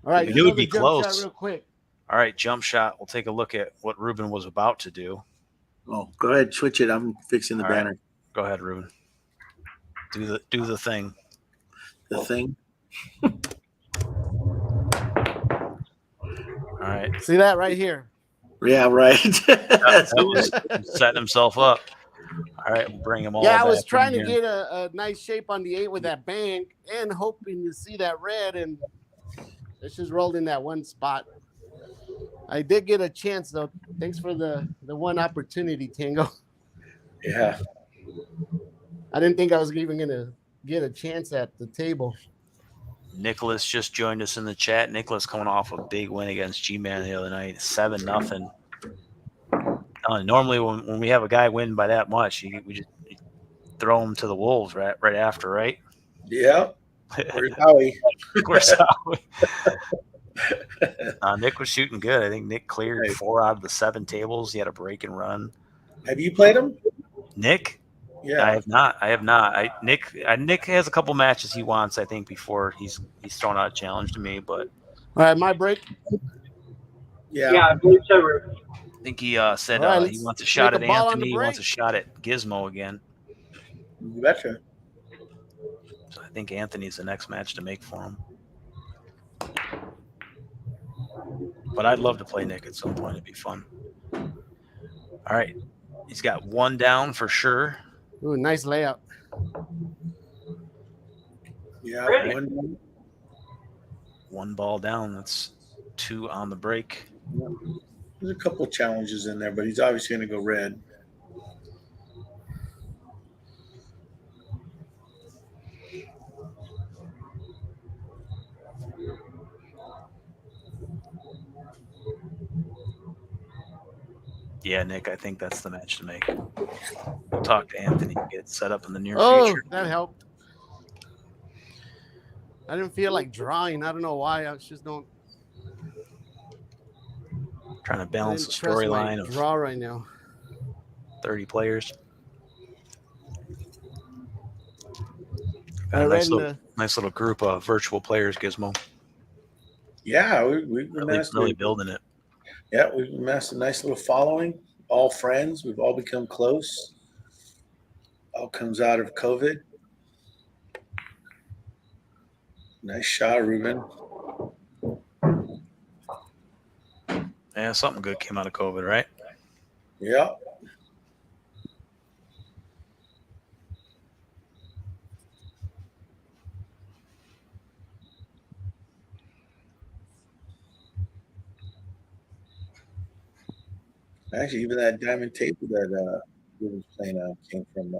All right, we knew it'd be close. Real quick. All right, jump shot. We'll take a look at what Ruben was about to do. Oh, go ahead, switch it. I'm fixing the banner. Right. Go ahead, Ruben. Do the thing. The thing. All right. See that right here? Yeah, right. that was setting himself up. All right, we'll bring him all. Yeah, I was trying to get a nice shape on the 8 with that bank and hoping to see that red, and it's just rolled in that one spot. I did get a chance though. Thanks for the one opportunity, Tango. Yeah. I didn't think I was even gonna get a chance at the table. Nicholas just joined us in the chat. Nicholas coming off a big win against G-Man the other night, 7-0. Normally when we have a guy win by that much, we just throw him to the wolves right after, right? Yeah. Where's Howie? Where's Howie? Nick was shooting good. I think Nick cleared 4 out of the 7 tables. He had a break and run. Have you played him? Nick? Yeah. I have not. Nick has a couple matches he wants, I think, before he's thrown out a challenge to me. But all right, my break. Yeah, I believe so. I think he said he wants a shot at Anthony. He wants a shot at Gizmo again. You betcha. So I think Anthony's the next match to make for him. But I'd love to play Nick at some point. It'd be fun. All right. He's got 1 down for sure. Ooh, nice layout. Yeah, Ready. One ball down. That's 2 on the break. There's a couple challenges in there, but he's obviously going to go red. Yeah, Nick, I think that's the match to make. We'll talk to Anthony and get set up in the near future. That helped. I didn't feel like drawing. I don't know why. I was just don't. Trying to balance the Trust my storyline of draw right now. 30 players. All Got a right, nice little group of virtual players, Gizmo. Yeah, we've amassed Really building it. Yeah, we've amassed a nice little following. All friends. We've all become close. All comes out of COVID. Nice shot, Ruben. Yeah, something good came out of COVID, right? Yeah. Actually, even that diamond table that Ruben's playing on came from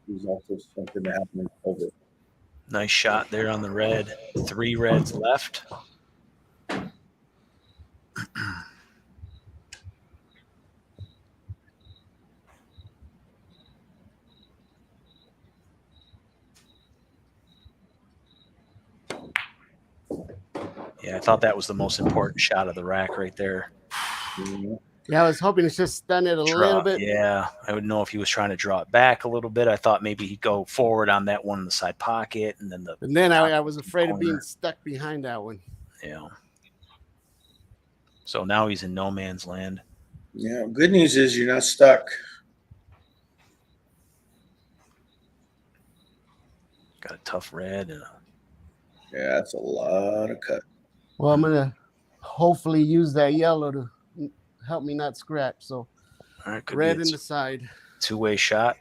he was also something that happened in COVID. Nice shot there on the red. 3 reds left. Yeah, I thought that was the most important shot of the rack right there. Yeah, I was hoping to just stun it a little bit. Yeah, I would know if he was trying to draw it back a little bit. I thought maybe he'd go forward on that one in the side pocket, and then I was afraid of being stuck behind that one. Yeah. So now he's in no man's land. Yeah. Good news is you're not stuck. Got a tough red. Yeah, that's a lot of cut. Well, I'm gonna hopefully use that yellow to help me not scratch. So red in the side. 2-way shot.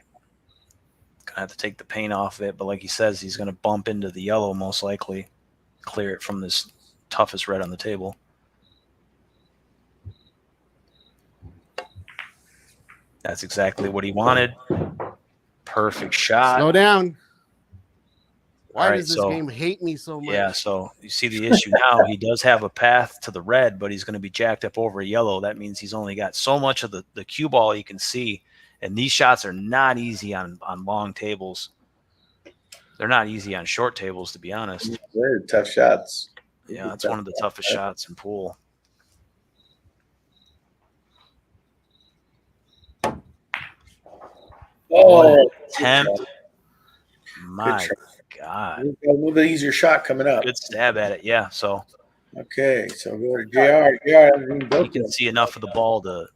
Gonna have to take the paint off of it, but like he says, he's gonna bump into the yellow most likely, clear it from this toughest red on the table. That's exactly what he wanted. Perfect shot. Slow down. Why All does this game hate me so much? Yeah, so you see the issue now. He does have a path to the red, but he's going to be jacked up over a yellow. That means he's only got so much of the cue ball he can see. And these shots are not easy on long tables. They're not easy on short tables, to be honest. They're tough shots. Yeah, that's one of the toughest shots in pool. Oh, attempt. My God. A little bit easier shot coming up. Good stab at it, yeah. So okay, so go to JR. JR, you can see enough of the ball to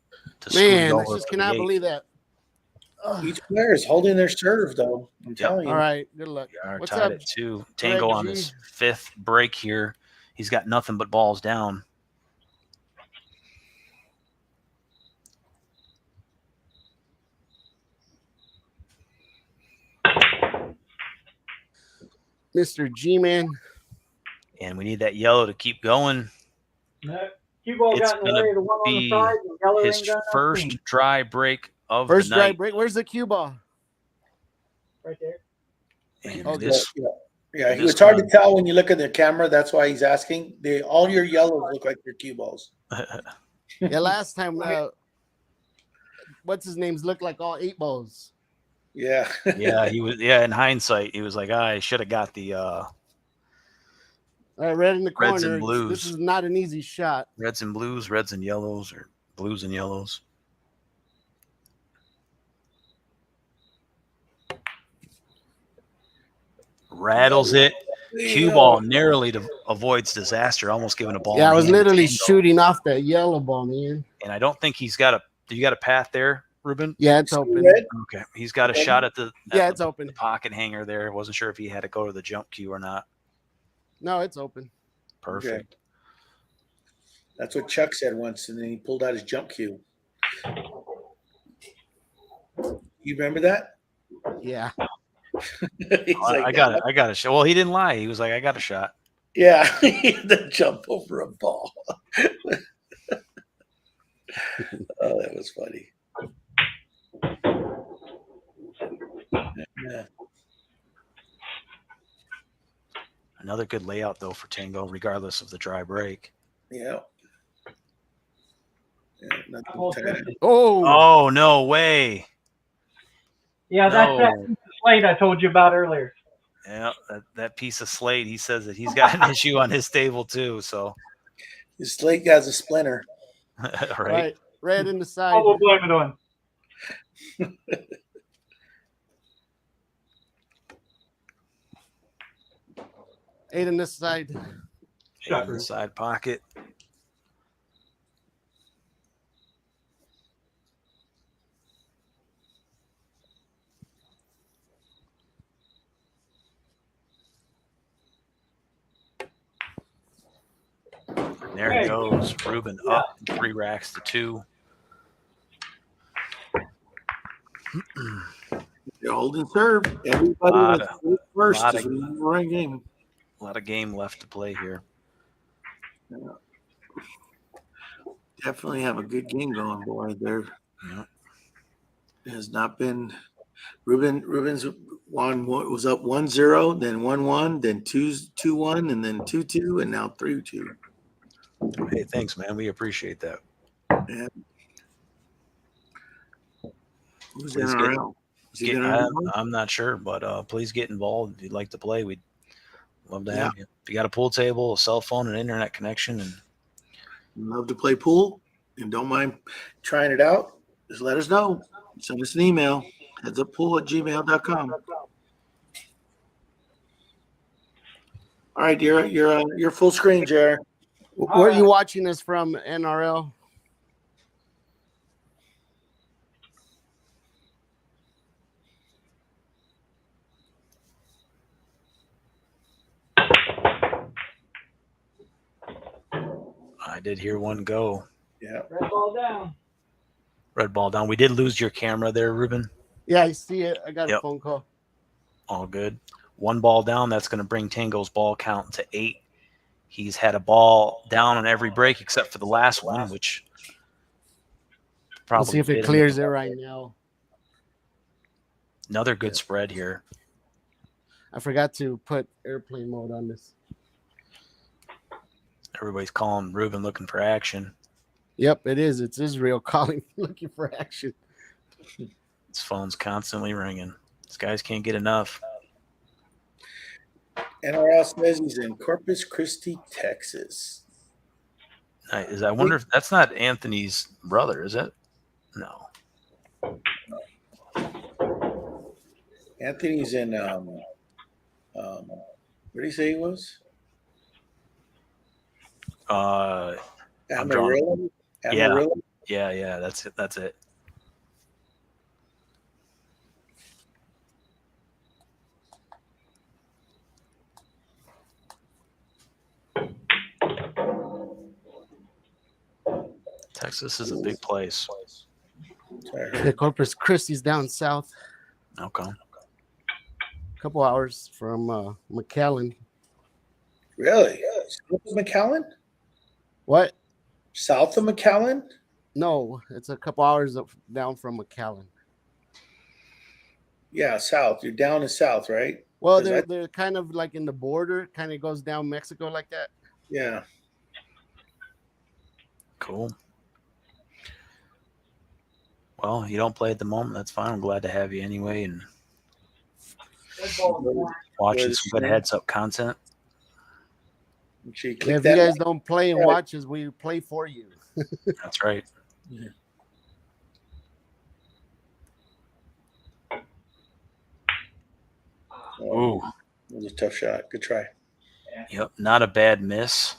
Man, I just cannot believe that. Each player is holding their serve, though. I'm telling you. All right, good luck. What's tied at 2. Tango on his 5th break here. He's got nothing but balls down. Mr. G-Man. And we need that yellow to keep going. It's going to be his first dry break of the night. First dry break. Where's the cue ball? Right there. And yeah, he was hard to tell when you look at the camera. That's why he's asking. All your yellows look like your cue balls. Yeah, last time, what's his name's looked like all 8 balls. Yeah. Yeah, he was. Yeah, in hindsight, he was like, I should have got the red in the corner. Reds and blues. This is not an easy shot. Reds and blues, reds and yellows, or blues and yellows. Rattles it. Cue ball narrowly avoids disaster, almost giving a ball. Yeah, I was literally shooting off that yellow ball, man. And I don't think he's got do you got a path there, Ruben? Yeah, it's open. Okay. He's got a shot at it's open. The pocket hanger there. Wasn't sure if he had to go to the jump cue or not. No, it's open. Perfect. Okay. That's what Chuck said once, and then he pulled out his jump cue. You remember that? Yeah. He's like, I got a shot. Well, he didn't lie. He was like, I got a shot. yeah, he had to jump over a ball. Oh, that was funny. Yeah. Another good layout though for Tango, regardless of the dry break. Yeah. Oh, Oh, no way. yeah, that's that piece of slate I told you about earlier. Yeah, that piece of slate. He says that he's got an issue on his table too. So his slate has a splinter. right. Red in the side. Oh, we'll blame it on. 8 in this side. In the side pocket. There he goes. Ruben up 3 racks to 2. You're holding serve. Everybody that's first is in the right game. A lot of game left to play here. Yeah. Definitely have a good game going, boy. There has not been Ruben's was up 1-0, then 1-1, then 2-1, and then 2-2, and now 3-2. Hey, thanks, man. We appreciate that. Yeah. Who's NRL? I'm not sure, but please get involved if you'd like to play. We'd love to have you. If you got a pool table, a cell phone, an internet connection, and love to play pool and don't mind trying it out, just let us know. Send us an email, headsuppool@gmail.com. All right, you're full screen, Jared. Where are you watching this from, NRL? I did hear one go. Yeah. Red ball down. Red ball down. We did lose your camera there, Ruben. Yeah, I see it. I got a phone call. All good. 1 ball down. That's going to bring Tango's ball count to 8. He's had a ball down on every break except for the last one, which probably. Let's see if it clears it right now. Another good spread here. I forgot to put airplane mode on this. Everybody's calling Ruben looking for action. Yep, it is. It's Israel calling, looking for action. His phone's constantly ringing. These guys can't get enough. NRL says he's in Corpus Christi, Texas. I wonder if that's not Anthony's brother, is it? No. Anthony's in where did he say he was? Amarillo? Amarillo? Yeah, that's it. Texas is a big place. The Corpus Christi's down south. Okay. A couple hours from McAllen. Really? South of McAllen? What? South of McAllen? No, it's a couple hours down from McAllen. Yeah, south. You're down to south, right? Well, they're kind of like in the border. Kind of goes down Mexico like that. Yeah. Cool. Well, you don't play at the moment. That's fine. I'm glad to have you anyway, and watching some good heads-up content. If you guys don't play and watch as we play for you. That's right. Yeah. Ooh. It was a tough shot. Good try. Yep, not a bad miss.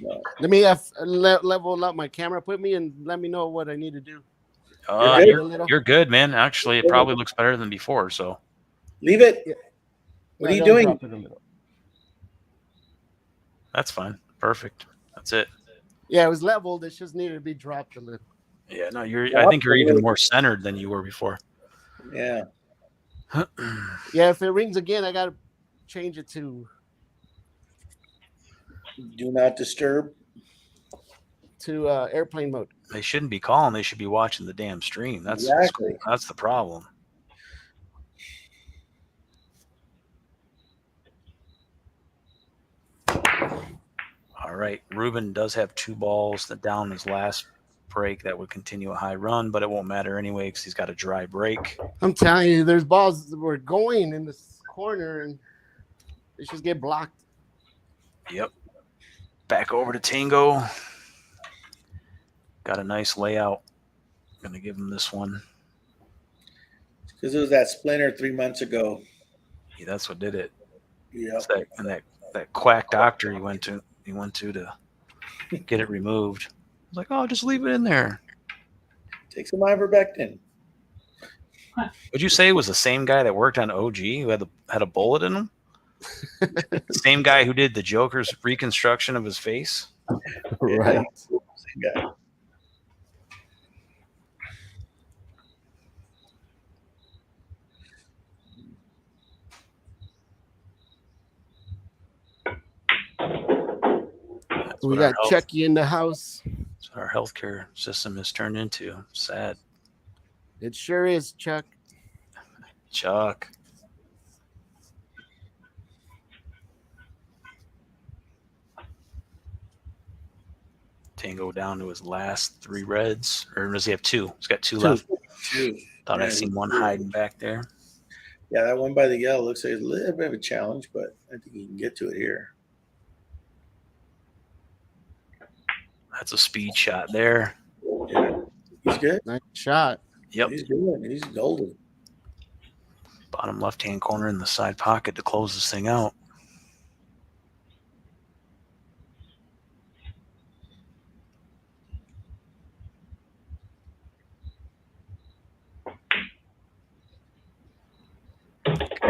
No. Let me level up my camera. Put me and let me know what I need to do. You're good, man. Actually, it probably looks better than before. So leave it. Yeah. What are you doing? That's fine. Perfect. That's it. Yeah, it was leveled. It just needed to be dropped a little. Yeah, no, I think you're even more centered than you were before. Yeah. Yeah, if it rings again, I gotta change it to Do not disturb. airplane mode. They shouldn't be calling. They should be watching the damn stream. That's Exactly. that's the problem. All right. Ruben does have 2 balls down his last break that would continue a high run, but it won't matter anyway because he's got a dry break. I'm telling you, there's balls that were going in this corner and they just get blocked. Yep. Back over to Tango. Got a nice layout. Gonna give him this one. Because it was that splinter 3 months ago. Yeah, that's what did it. Yeah. And that quack doctor he went to get it removed. I was like, oh, just leave it in there. Take some ivermectin. Would you say it was the same guy that worked on OG who had a bullet in him? The same guy who did the Joker's reconstruction of his face? Right. Same guy. We got Chucky in the house. That's what our healthcare system has turned into. Sad. It sure is, Chuck. Chuck. Tango down to his last 3 reds. Or does he have 2? He's got 2 left. 2. Thought I seen one hiding back there. Yeah, that one by the yellow looks like a little bit of a challenge, but I think he can get to it here. That's a speed shot there. Yeah. He's good. Nice shot. Yep. He's good. He's golden. Bottom left-hand corner in the side pocket to close this thing out.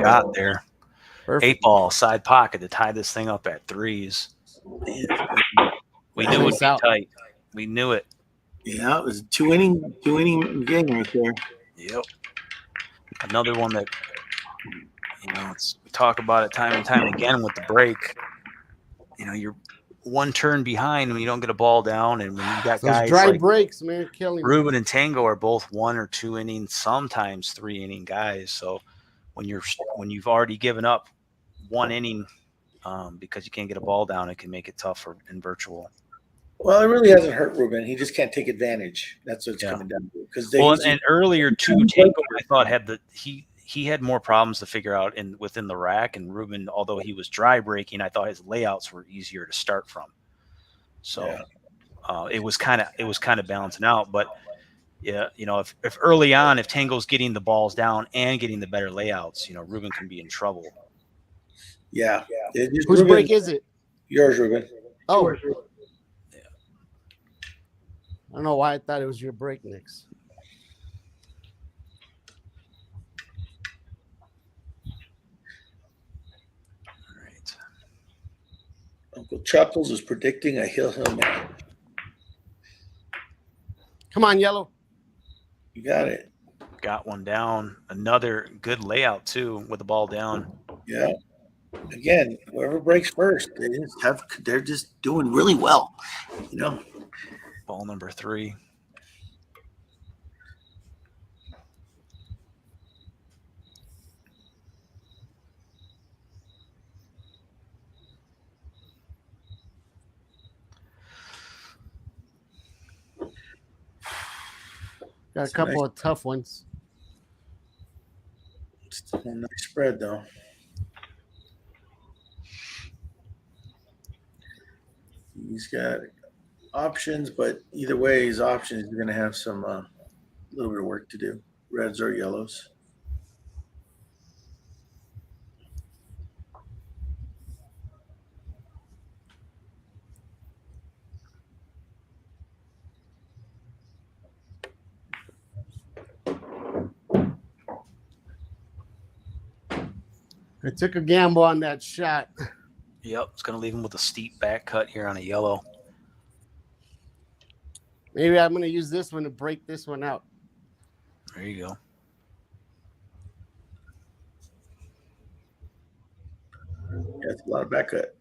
Got there. Perfect. 8 ball, side pocket to tie this thing up at 3s. We knew it would be tight. We knew it. Yeah, it was a two inning game right there. Yep. Another one that, we talk about it time and time again with the break. You're one turn behind when you don't get a ball down, and when you got Those guys dry like breaks, man, killing Ruben and Tango are both 1 or 2 inning, sometimes 3 inning guys. So when you've already given up 1 inning because you can't get a ball down, it can make it tough in virtual. Well, it really hasn't hurt Ruben. He just can't take advantage. That's what it's coming down to. Because and earlier too, Tango I thought had he had more problems to figure out within the rack, and Ruben, although he was dry breaking, I thought his layouts were easier to start from. So it was kind of balancing out. But yeah, if early on, if Tango's getting the balls down and getting the better layouts, Ruben can be in trouble. Yeah. Whose break is it? Yours, Ruben. Oh. Yeah. I don't know why I thought it was your break, Nix. All right. Uncle Chuckles is predicting a hill match. Come on, yellow. You got it. Got one down. Another good layout too with the ball down. Yeah. Again, whoever breaks first, they're just doing really well. Ball number 3. Got a couple of tough ones. Still a nice spread, though. He's got options, but either way, his options are going to have some little bit of work to do. Reds or yellows. I took a gamble on that shot. Yep, it's going to leave him with a steep back cut here on a yellow. Maybe I'm going to use this one to break this one out. There you go. Yeah, it's a lot of back cut.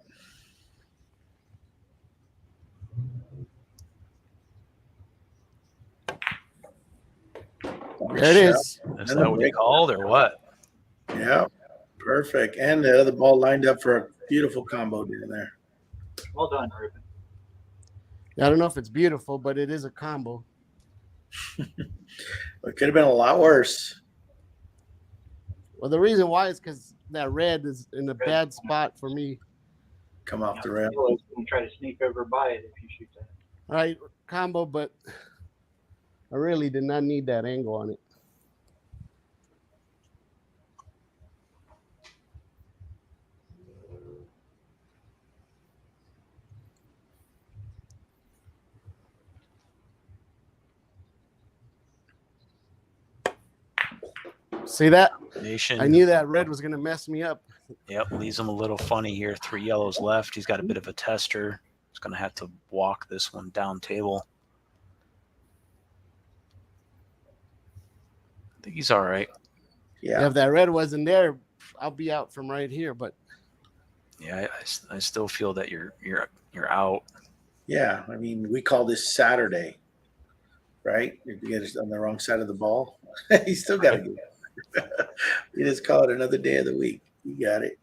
There it is. Is that what you called or what? Yeah, perfect. And the other ball lined up for a beautiful combo down there. Well done, Ruben. I don't know if it's beautiful, but it is a combo. It could have been a lot worse. Well, the reason why is because that red is in a bad spot for me. Come off the rim. Yellow's going to try to sneak over by it if you shoot that. All right, combo, but I really did not need that angle on it. See that? Nation. I knew that red was going to mess me up. Yep, leaves him a little funny here. 3 yellows left. He's got a bit of a tester. He's going to have to walk this one down table. I think he's all right. Yeah. If that red wasn't there, I'll be out from right here. But yeah, I still feel that you're out. Yeah, I mean, we call this Saturday, right? If you get it on the wrong side of the ball, you still got to get it. You just call it another day of the week. You got it.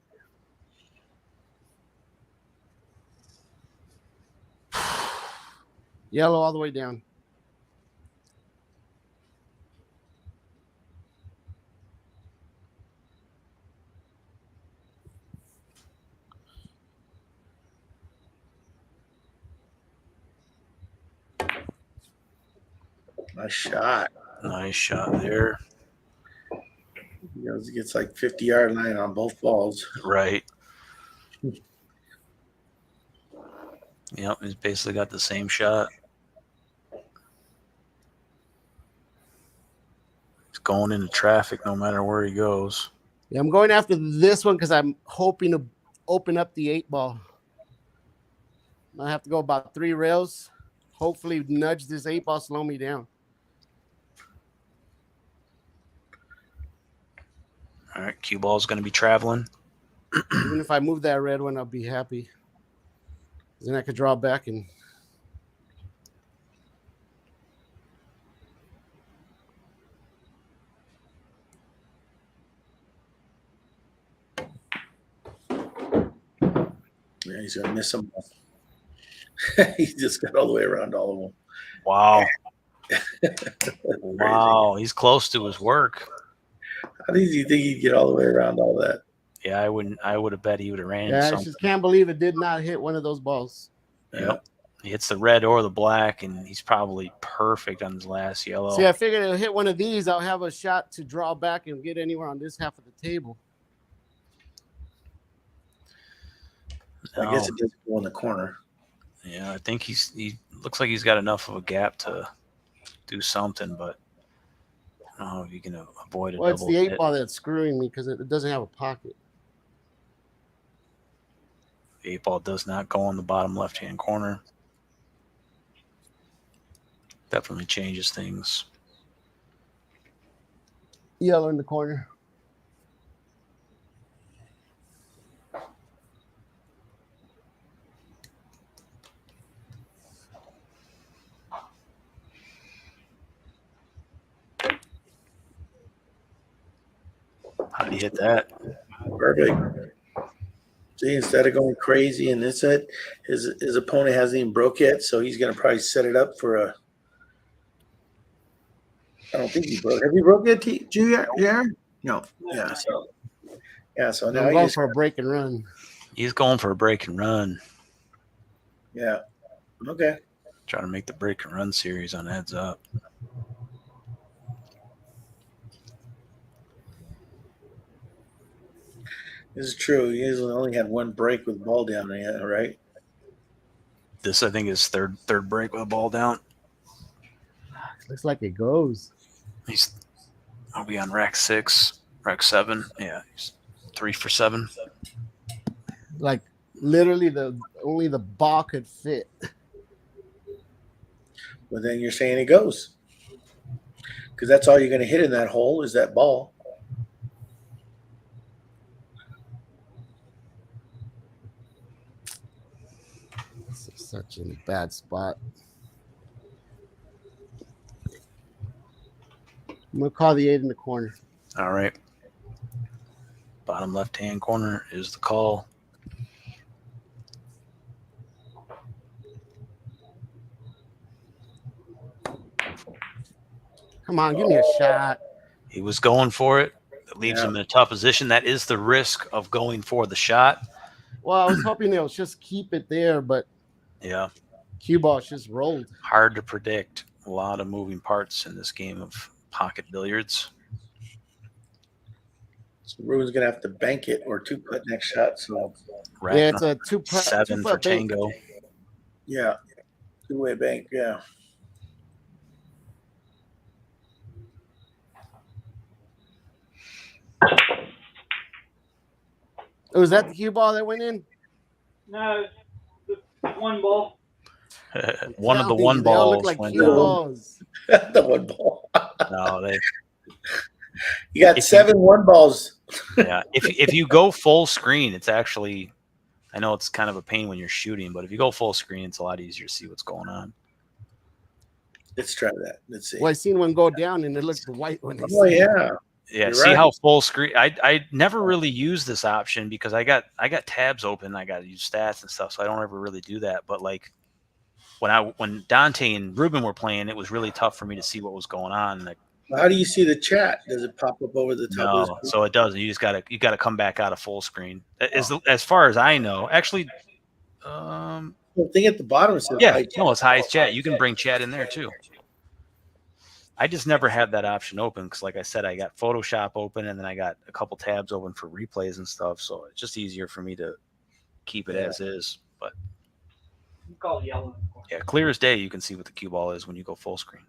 Yellow all the way down. Nice shot. Nice shot there. He gets like 50-yard line on both balls. Right. Yep, he's basically got the same shot. He's going into traffic no matter where he goes. Yeah, I'm going after this one because I'm hoping to open up the 8-ball. I have to go about 3 rails. Hopefully nudge this 8-ball, slow me down. All right, cue ball is going to be traveling. Even if I move that red one, I'll be happy. Then I could draw back and Yeah, he's gonna miss them. He just got all the way around all of them. Wow. Wow, he's close to his work. How do you think he'd get all the way around all that? Yeah, I would have bet he would have ran yeah, something. I just can't believe it did not hit one of those balls. Yep. He hits the red or the black, and he's probably perfect on his last yellow. See, I figured it'll hit one of these. I'll have a shot to draw back and get anywhere on this half of the table. I guess it does go in the corner. Yeah, I think he looks like he's got enough of a gap to do something, but I don't know if you can avoid a double. Well, it's the 8-ball that's screwing me because it doesn't have a pocket. The 8-ball does not go in the bottom left-hand corner. Definitely changes things. Yellow in the corner. How do you hit that? Perfect. See, instead of going crazy and this it, his opponent hasn't even broke yet, so he's gonna probably set it up for a. I don't think he broke. Have you broke yet, JR? No. Yeah. So now I'm going for a break and run. He's going for a break and run. Yeah. Okay. Trying to make the break and run series on Heads Up. This is true. He only had one break with the ball down there, right? This, I think, is third break with a ball down. Looks like it goes. I'll be on rack 6, rack 7. Yeah, he's 3 for 7. Like literally only the ball could fit. But then you're saying it goes. Because that's all you're going to hit in that hole is that ball. Such a bad spot. I'm gonna call the 8 in the corner. All right. Bottom left-hand corner is the call. Come on, give me a shot. He was going for it. It leaves him in a tough position. That is the risk of going for the shot. Well, I was hoping they'll just keep it there, but yeah, cue ball just rolled. Hard to predict. A lot of moving parts in this game of pocket billiards. So Ruben's gonna have to bank it or two-putt next shot. So yeah, it's a two-putt 7 for bank. Tango. Yeah, two-way bank. Yeah. Was that the cue ball that went in? No, the one ball. One of the They one all look balls like went cue down. balls. The one ball. No, they. You got If 7 one balls. Yeah, if you go full screen, it's actually. I know it's kind of a pain when you're shooting, but if you go full screen, it's a lot easier to see what's going on. Let's try that. Let's see. Well, I seen one go down and it looked white when I Oh seen it. yeah. Yeah, You're see right. how full screen. I never really use this option because I got tabs open. I got to use stats and stuff, so I don't ever really do that. But like when Dante and Ruben were playing, it was really tough for me to see what was going on. Like, How do you see the chat? Does it pop up over the top of the no, screen? so it doesn't. You gotta come back out of full screen. As far as I know, actually, The thing at the bottom is yeah, no, it's high as chat. You can bring chat in there too. I just never had that option open because, like I said, I got Photoshop open and then I got a couple tabs open for replays and stuff. So it's just easier for me to keep it as is. But You call it yellow. yeah, clear as day, you can see what the cue ball is when you go full screen.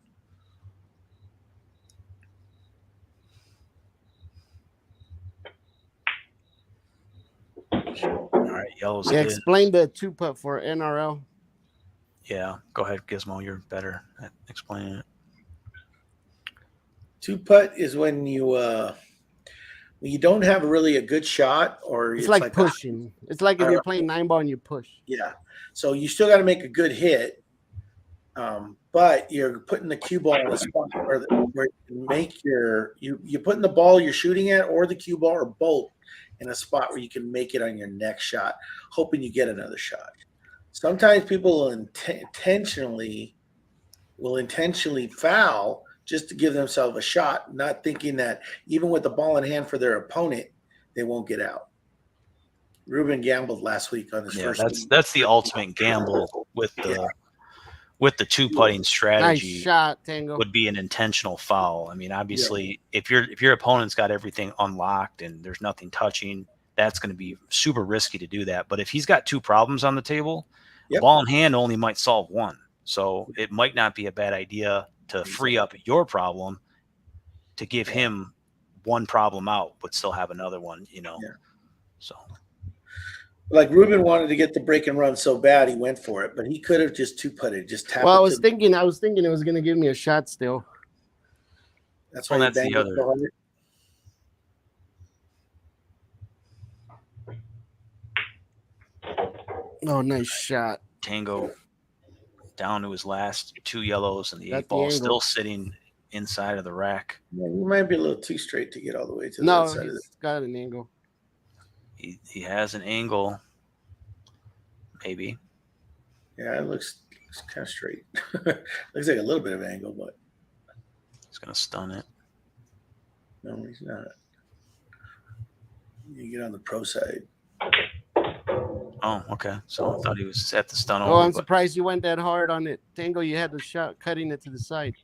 All right, yellow's Yeah, good. explain the two-putt for NRL. Yeah, go ahead, Gizmo. You're better at explaining it. Two-putt is when you don't have really a good shot, or It's like pushing. It's like if you're playing 9-ball and you push. Yeah. So you still got to make a good hit, but you're putting the cue ball in a spot where you make you're putting the ball you're shooting at or the cue ball or both in a spot where you can make it on your next shot, hoping you get another shot. Sometimes people will intentionally foul just to give themselves a shot, not thinking that even with the ball in hand for their opponent, they won't get out. Ruben gambled last week on his first. That's the ultimate gamble with the two putting strategy. Nice shot, Tango. Would be an intentional foul. I mean, obviously, if your opponent's got everything unlocked and there's nothing touching, that's going to be super risky to do that. But if he's got 2 problems on the table, a ball in hand only might solve one. So it might not be a bad idea to free up your problem to give him one problem out, but still have another one, So like Ruben wanted to get the break and run so bad he went for it, but he could have just two-putted, just tapped. Well, I was thinking it was going to give me a shot still. That's why that's the other. Oh, nice shot. Tango down to his last 2 yellows, and the 8 ball still sitting inside of the rack. Yeah, you might be a little too straight to get all the way to the other side of it. Got an angle. He has an angle, maybe. Yeah, it looks kind of straight. Looks like a little bit of angle, but he's gonna stun it. No, he's not. You get on the pro side. Oh, okay. So I thought he was at the stun. Oh, I'm surprised you went that hard on it, Tango. You had the shot cutting it to the side.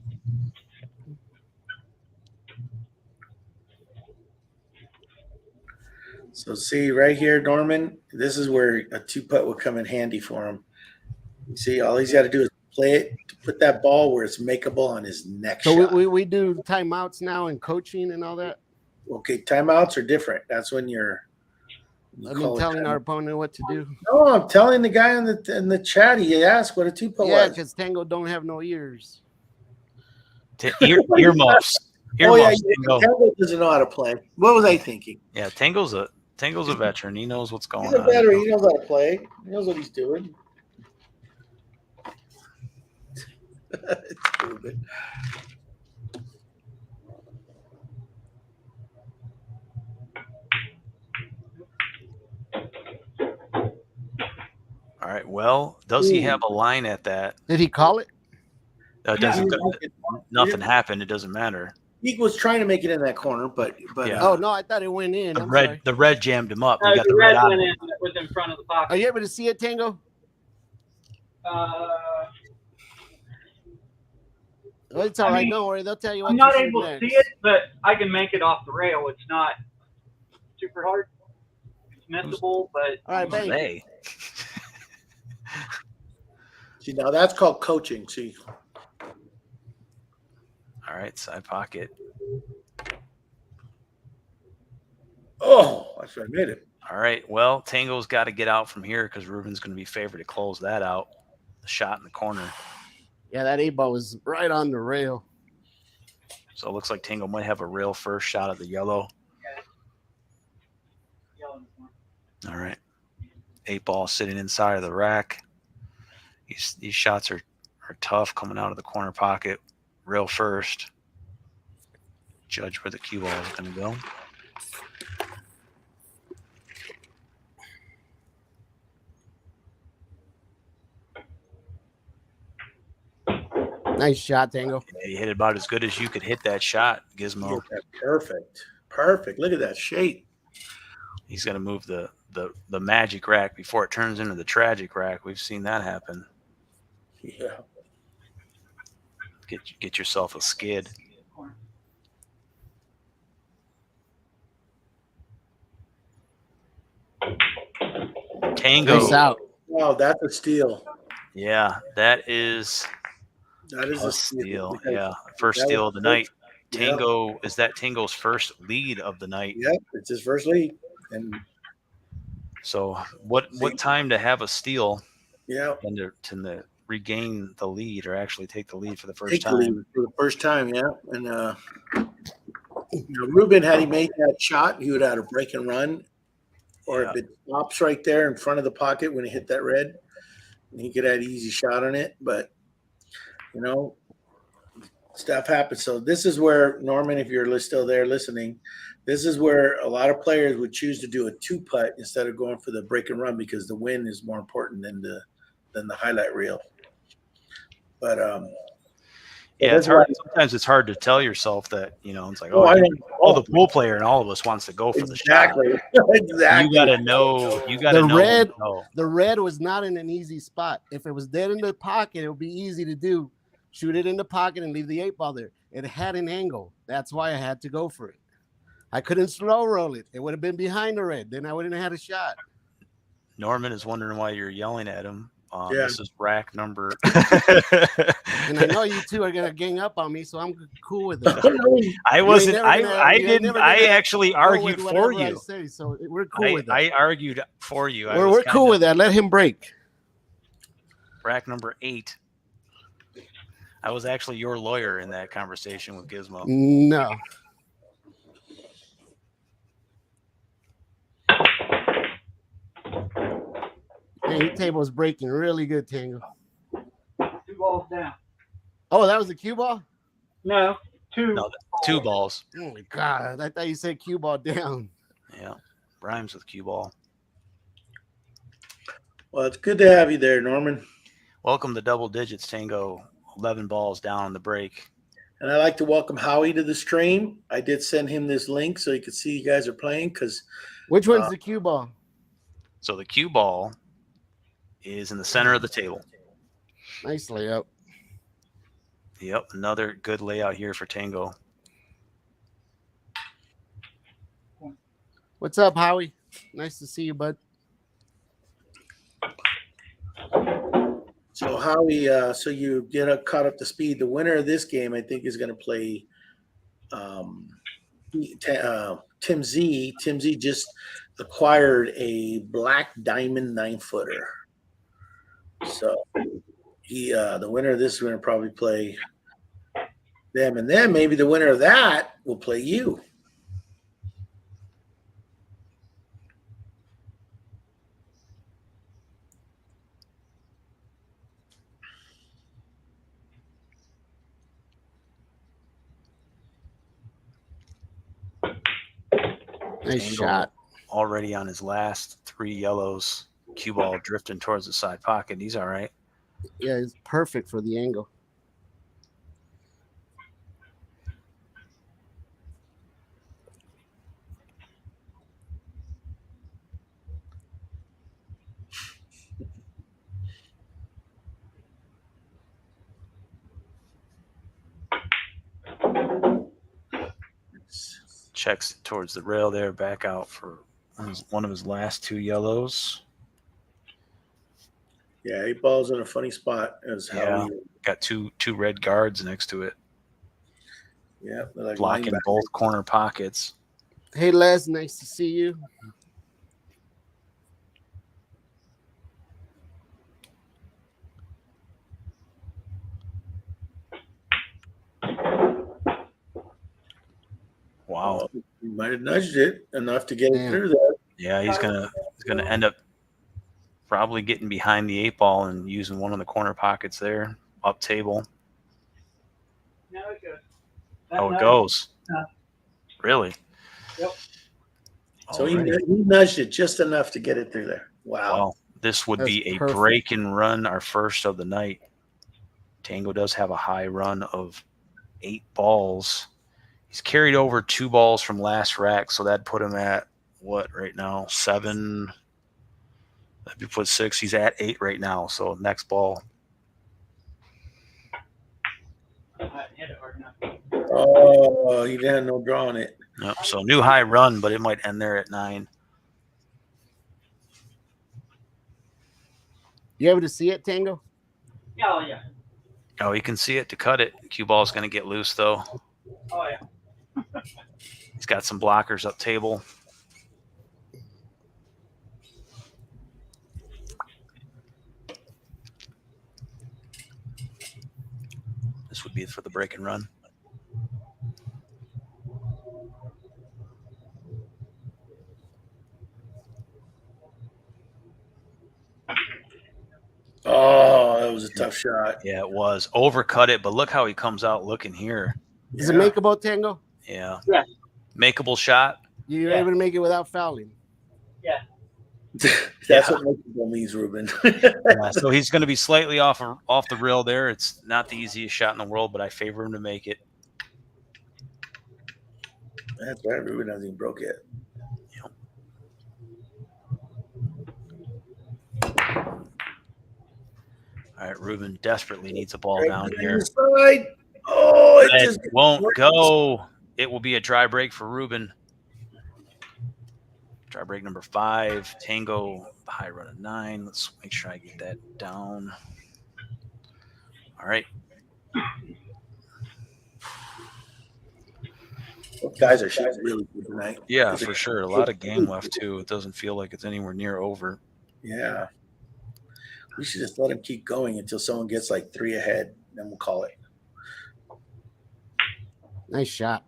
So see right here, Norman, this is where a two-putt would come in handy for him. You see, all he's got to do is play it, put that ball where it's makeable on his next shot. So we do timeouts now and coaching and all that? Okay, timeouts are different. That's when you're telling our opponent what to do. No, I'm telling the guy in the chat. He asked what a two-putt was. Yeah, because Tango don't have no ears. Earmuffs. Oh yeah, Tango doesn't know how to play. What was I thinking? Yeah, Tango's a veteran. He knows what's going on. He's a veteran. He knows how to play. He knows what he's doing. Ruben. All right. Well, does he have a line at that? Did he call it? Doesn't He nothing happened. It doesn't matter. was trying to make it in that corner, but Yeah. Oh no, I thought it went in. I'm sorry. The red jammed him up. No, He got the the red red on went him. in. It was in front of the pocket. Are you able to see it, Tango? Well, it's all I right. mean, Don't worry. They'll tell you what I'm to not shoot able to next. see it, but I can make it off the rail. It's not super hard. It's missable, but All right, thank you. Hey. see, now that's called coaching. See, All right, side pocket. oh, I should have made it. All right. Well, Tango's got to get out from here because Ruben's going to be favored to close that out. The shot in the corner. Yeah, that 8-ball was right on the rail. So it looks like Tango might have a real first shot at the yellow. All right. 8-ball sitting inside of the rack. These shots are tough coming out of the corner pocket. Real first. Judge where the cue ball is going to go. Nice shot, Tango. Yeah, you hit it about as good as you could hit that shot, Gizmo. Hit that perfect. Look at that shape. He's going to move the magic rack before it turns into the tragic rack. We've seen that happen. Yeah. Get yourself a skid. Tango. Nice out. Wow, that's a steal. Yeah, that is That is a a steal. because Yeah, first that steal was of the night. yeah. Tango, is that Tango's first lead of the night? Yep, it's his first lead. And So what time to have a steal yeah, and to regain the lead or actually take the lead for the first take the lead time? for the first time, yeah. And Ruben, had he made that shot, he would have had a break and run, or Yeah. if it stops right there in front of the pocket when he hit that red, and he could have had an easy shot on it. But stuff happens. So this is where, Norman, if you're still there listening, this is where a lot of players would choose to do a 2-putt instead of going for the break and run because the win is more important than the highlight reel. But yeah, it's hard. Sometimes it's hard to tell yourself that, it's like, the pool player and all of us wants to go for the shot. Exactly. You gotta know. The red was not in an easy spot. If it was dead in the pocket, it would be easy to do. Shoot it in the pocket and leave the 8-ball there. It had an angle. That's why I had to go for it. I couldn't slow roll it. It would have been behind the red. Then I wouldn't have had a shot. Norman is wondering why you're yelling at him. Yeah. This is rack number. And I know you two are gonna gang up on me, so I'm cool with it. I wasn't. I didn't. I actually argued for you. I say, so we're cool with that. I argued for you. We're cool with that. Let him break. Rack number 8. I was actually your lawyer in that conversation with Gizmo. No. Man, your table's breaking really good, Tango. 2 balls down. Oh, that was the cue ball? No, 2. No, 2 balls. Oh my God! I thought you said cue ball down. Yeah, rhymes with cue ball. Well, it's good to have you there, Norman. Welcome to Double Digits, Tango. 11 balls down on the break. And I'd like to welcome Howie to the stream. I did send him this link so he could see you guys are playing. Which one's the cue ball? So the cue ball is in the center of the table. Nice layout. Yep, another good layout here for Tango. What's up, Howie? Nice to see you, bud. So Howie, so you get caught up to speed. The winner of this game, I think, is going to play Tim Z. Tim Z just acquired a black diamond 9-footer. So the winner of this is going to probably play them, and then maybe the winner of that will play you. Nice Tango shot. already on his last 3 yellows. Cue ball drifting towards the side pocket. He's all right. Yeah, it's perfect for the angle. Checks towards the rail there, back out for one of his last 2 yellows. Yeah, 8-ball's in a funny spot as how he got two red guards next to it, they're like blocking linebackers. both corner pockets. Hey, Les, nice to see you. Wow. He might have nudged it enough to get it Damn. through there. Yeah, he's gonna end up probably getting behind the 8-ball and using one of the corner pockets there, up table. No, it goes. Oh, it goes. Yeah. Really? Yep. So he nudged it just enough to get it through there. Wow. This would That's be a perfect. break and run, our first of the night. Tango does have a high run of 8 balls. He's carried over 2 balls from last rack, so that'd put him at what right now? 7. If you put 6, he's at 8 right now. So next ball. Hit it hard enough. Oh, he didn't have no draw on it. Yep. So new high run, but it might end there at 9. You able to see it, Tango? Oh, yeah. Oh, you can see it to cut it. Cue ball is going to get loose though. Oh, yeah. He's got some blockers up table. This would be for the break and run. Oh, that was a tough shot. Yeah, it was. Overcut it, but look how he comes out looking here. Is it makeable, Tango? Yeah. Yeah. Makeable shot. You're able to make it without fouling. Yeah. That's what makeable means, Ruben. Yeah, so he's going to be slightly off the rail there. It's not the easiest shot in the world, but I favor him to make it. That's right. Ruben hasn't even broke yet. All right, Ruben desperately needs a ball down here. Side. Oh, it just won't go. It will be a dry break for Ruben. Dry break number 5. Tango, high run of 9. Let's make sure I get that down. All right. Those guys are shooting really good tonight. Yeah, for sure. A lot of game left, too. It doesn't feel like it's anywhere near over. Yeah. We should just let him keep going until someone gets like 3 ahead. Then we'll call it. Nice shot.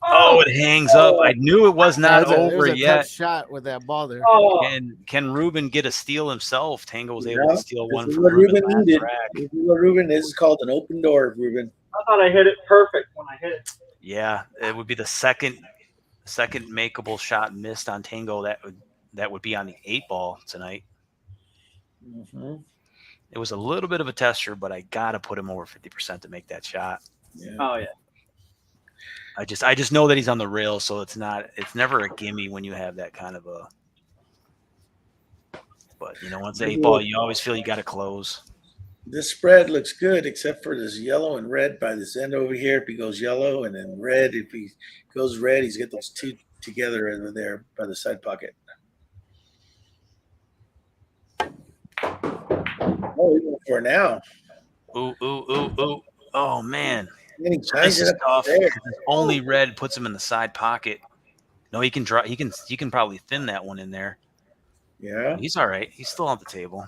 Oh, it hangs up. I knew it was not over it was a yet. tough shot with that ball there. Oh. And can Ruben get a steal himself? Tango was able to steal one This is from what Ruben Ruben last needed. track. This is what Ruben. This is called an open door, Ruben. I thought I hit it perfect when I hit it. Yeah, it would be the second makeable shot missed on Tango. That would be on the 8-ball tonight. Mm-hmm. It was a little bit of a tester, but I gotta put him over 50% to make that shot. Yeah. Oh, yeah. I just know that he's on the rail, so it's never a gimme when you have that kind of a. But once 8-ball, you always feel you got to close. This spread looks good, except for this yellow and red by this end over here. If he goes yellow, and then red, if he goes red, he's got those 2 together over there by the side pocket. Oh, he's going for it now. Ooh. Oh, man. So this is tough. Only red puts him in the side pocket. No, he can draw. He can probably thin that one in there. Yeah. He's all right. He's still on the table.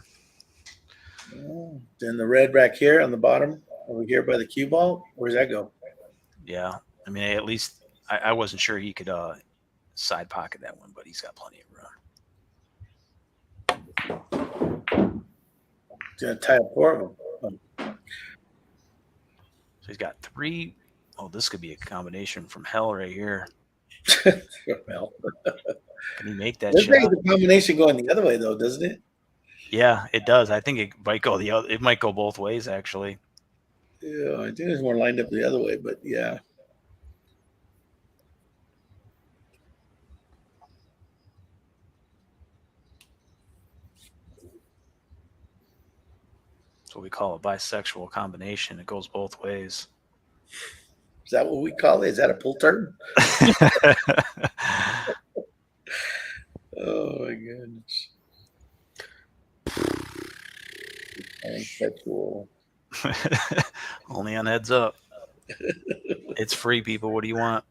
Then the red back here on the bottom over here by the cue ball. Where does that go? Yeah. I mean, at least I wasn't sure he could side pocket that one, but he's got plenty of room. He's going to tie up 4 of them. So he's got 3. Oh, this could be a combination from hell right here. Well, Can he make that this shot? makes the combination going the other way, though, doesn't it? Yeah, it does. I think it might go the other. It might go both ways, actually. Yeah, I think it's more lined up the other way, but yeah. That's what we call a bisexual combination. It goes both ways. Is that what we call it? Is that a pull term? Oh my goodness. Pansexual. Only on Heads Up. It's free, people. What do you want?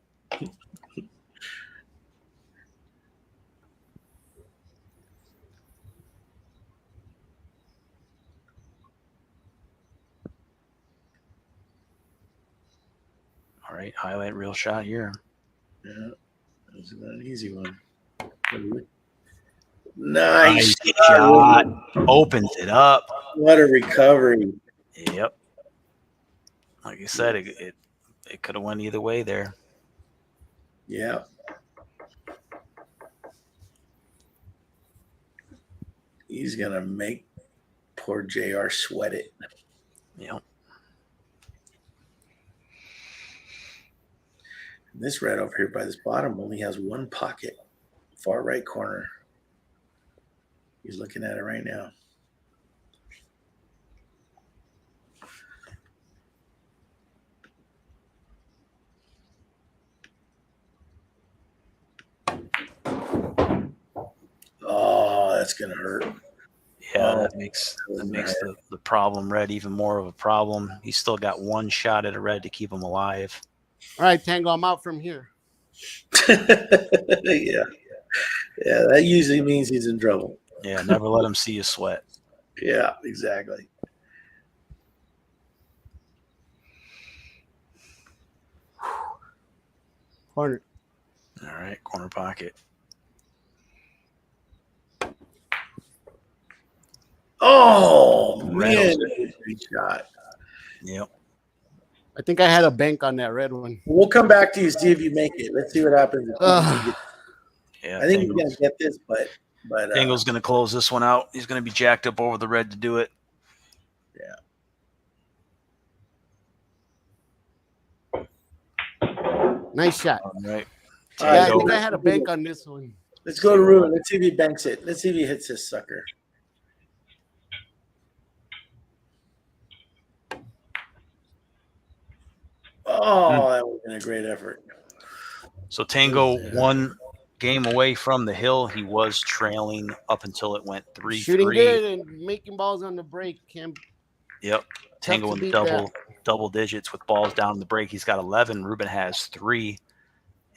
All right, highlight real shot here. Yeah, this is not an easy one. Nice shot. Opens it up. What a recovery. Yep. Like you said, it could have went either way there. Yeah. He's going to make poor JR sweat it. Yep. This red over here by this bottom only has one pocket, far right corner. He's looking at it right now. Oh, that's going to hurt. Yeah, that makes the problem red even more of a problem. He's still got one shot at a red to keep him alive. All right, Tango, I'm out from here. Yeah. Yeah, that usually means he's in trouble. Yeah, never let him see you sweat. Yeah, exactly. Corner. All right, corner pocket. Oh, man. Great shot. Yep. I think I had a bank on that red one. We'll come back to you, see if you make it. Let's see what happens. Yeah, I think he's going to get this, but Dingle's going to close this one out. He's going to be jacked up over the red to do it. Yeah. Nice shot. All right. Yeah, I think I had a bank on this one. Let's go to Ruben. Let's see if he banks it. Let's see if he hits this sucker. Oh, that would have been a great effort. So Tango one game away from the hill. He was trailing up until it went 3-3. Shooting good and making balls on the break. Yep. Tango in the double digits with balls down the break. He's got 11. Ruben has 3.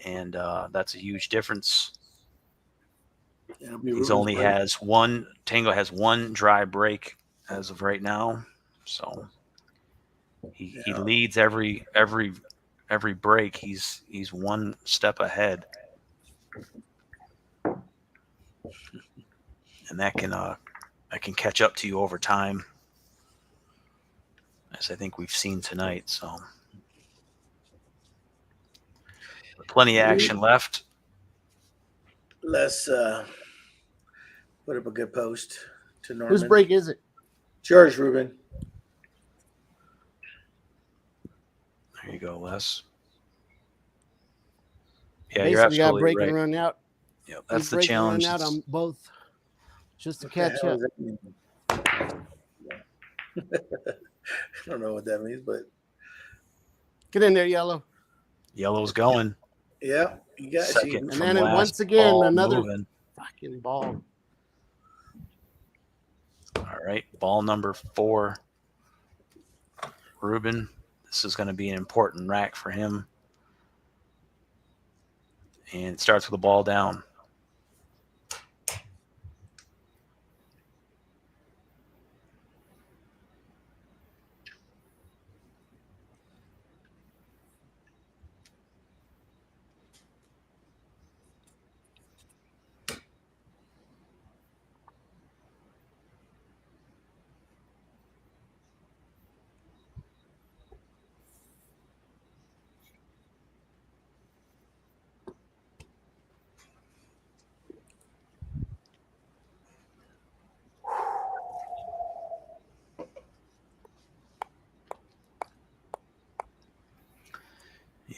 And that's a huge difference. He's only has one. Tango has one dry break as of right now. So he leads every break. He's one step ahead. And that can catch up to you over time, as I think we've seen tonight. So plenty of action left. Let's put up a good post to Norman. Whose break is it? George, Ruben. There you go, Les. Yeah, basically you're absolutely got break right. and run out. Yeah, that's the challenge. Run out on both, just to catch up. I don't know what that means, but get in there, Yellow. Yellow's going. Yeah, you got second. And then once again another fucking ball. All right, ball number 4. Ruben, this is going to be an important rack for him. And it starts with the ball down.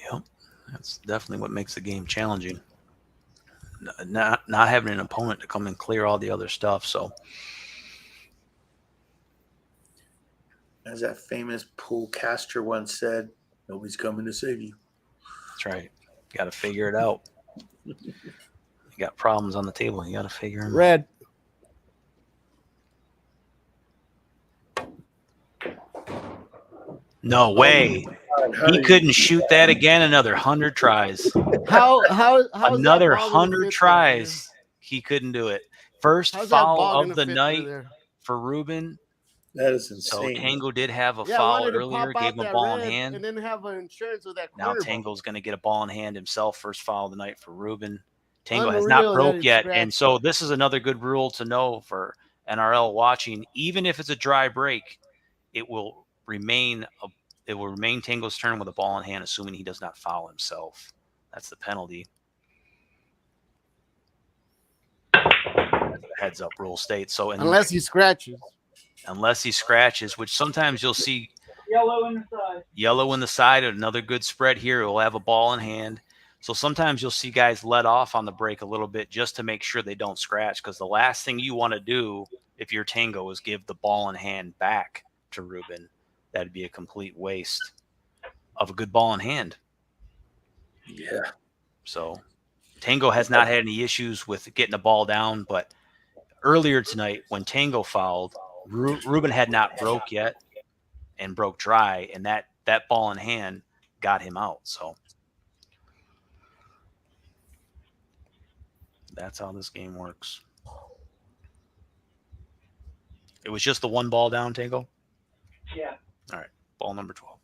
Yep, that's definitely what makes the game challenging. Not having an opponent to come and clear all the other stuff. So, as that famous pool caster once said, "Nobody's coming to save you." that's right. Got to figure it out. You got problems on the table. You got to figure them out. Red. No way. He couldn't shoot that again. Another 100 tries. How Another 100 tries. He couldn't do it. First foul of the night for Ruben. That is So insane. Tango did have a foul earlier, gave him a ball in hand. and then have an insurance with that. Now Tango's going to get a ball in hand himself. First foul of the night for Ruben. Tango Unreal has not that broke it's yet, scratched. and so this is another good rule to know for NRL watching. Even if it's a dry break, it will remain Tango's turn with a ball in hand, assuming he does not foul himself. That's the penalty. Heads up rule states. So unless he scratches, which sometimes you'll see Yellow in the side. Yellow in the side. Another good spread here. He'll have a ball in hand. So sometimes you'll see guys let off on the break a little bit just to make sure they don't scratch, because the last thing you want to do if you're Tango is give the ball in hand back to Ruben. That'd be a complete waste of a good ball in hand. Yeah. So Tango has not had any issues with getting the ball down, but earlier tonight when Tango fouled, Ruben had not broke yet and broke dry, and that ball in hand got him out. So that's how this game works. It was just the one ball down, Tango? Yeah. All right. Ball number 12.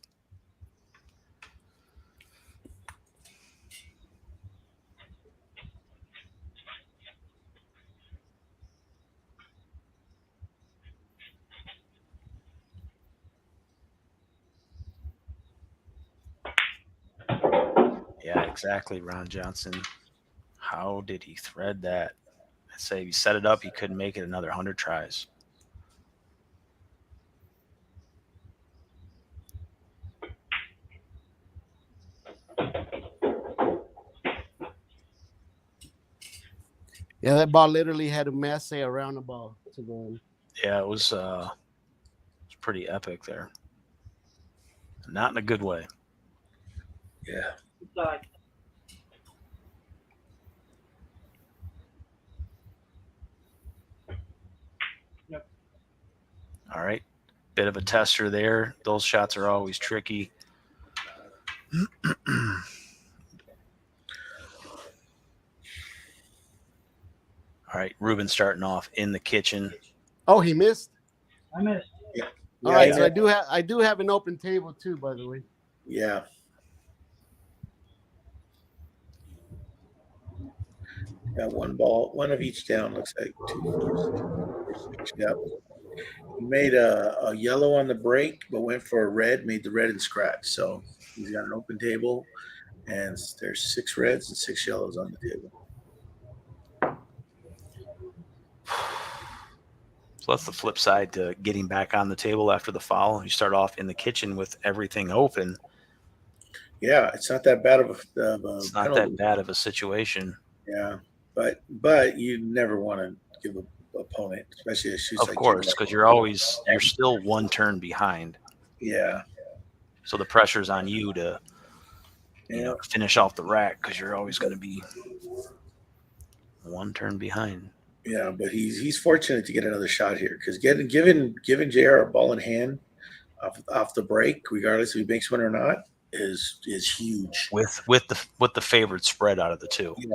Yeah, exactly, Ron Johnson. How did he thread that? I say if he set it up, he couldn't make it another 100 tries. yeah, that ball literally had a masse around the ball to go in. Yeah, it was pretty epic there. Not in a good way. Yeah. Inside. Yep. All right. Bit of a tester there. Those shots are always tricky. All right, Ruben starting off in the kitchen. Oh, he missed. I missed. Yeah. All right, so I do have an open table too, by the way. Yeah. Got one ball, one of each down. Looks like 2, 4, 6. Yep. He made a yellow on the break, but went for a red. Made the red and scratch. So he's got an open table, and there's 6 reds and 6 yellows on the table. So that's the flip side to getting back on the table after the foul. You start off in the kitchen with everything open. Yeah, it's not that bad of a it's not penalty. That bad of a situation. Yeah, but you never want to give an opponent, especially a shoots. Of course, because you're still one turn behind. Yeah. So the pressure's on you to finish off the rack, because you're always going to be one turn behind. Yeah, but he's fortunate to get another shot here, because giving JR a ball in hand off the break, regardless if he makes one or not, is huge. With the favored spread out of the two. Yeah,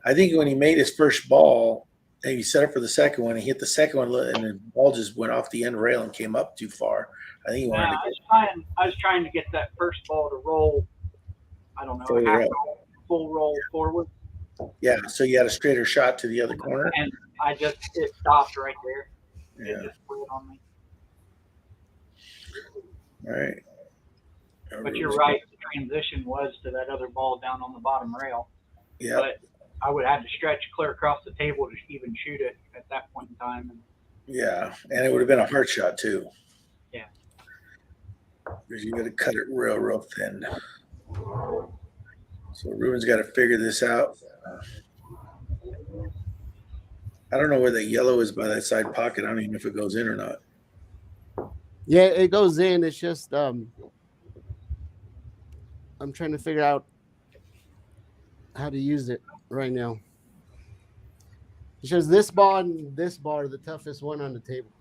I think when he made his first ball, and he set up for the second one, he hit the second one, and the ball just went off the end rail and came up too far. I think he wanted to. I was trying to get that first ball to roll. I don't know, full roll forward. Yeah, so you had a straighter shot to the other corner, and it stopped right there. Yeah. It just split on me. All right. But you're right. The transition was to that other ball down on the bottom rail. Yeah. But I would have to stretch clear across the table to even shoot it at that point in time. Yeah, and it would have been a hard shot too. Yeah. Because you got to cut it real thin. So Ruben's got to figure this out. I don't know where the yellow is by that side pocket. I don't even know if it goes in or not. Yeah, it goes in. It's just I'm trying to figure out how to use it right now. It shows this ball and this ball are the toughest one on the table.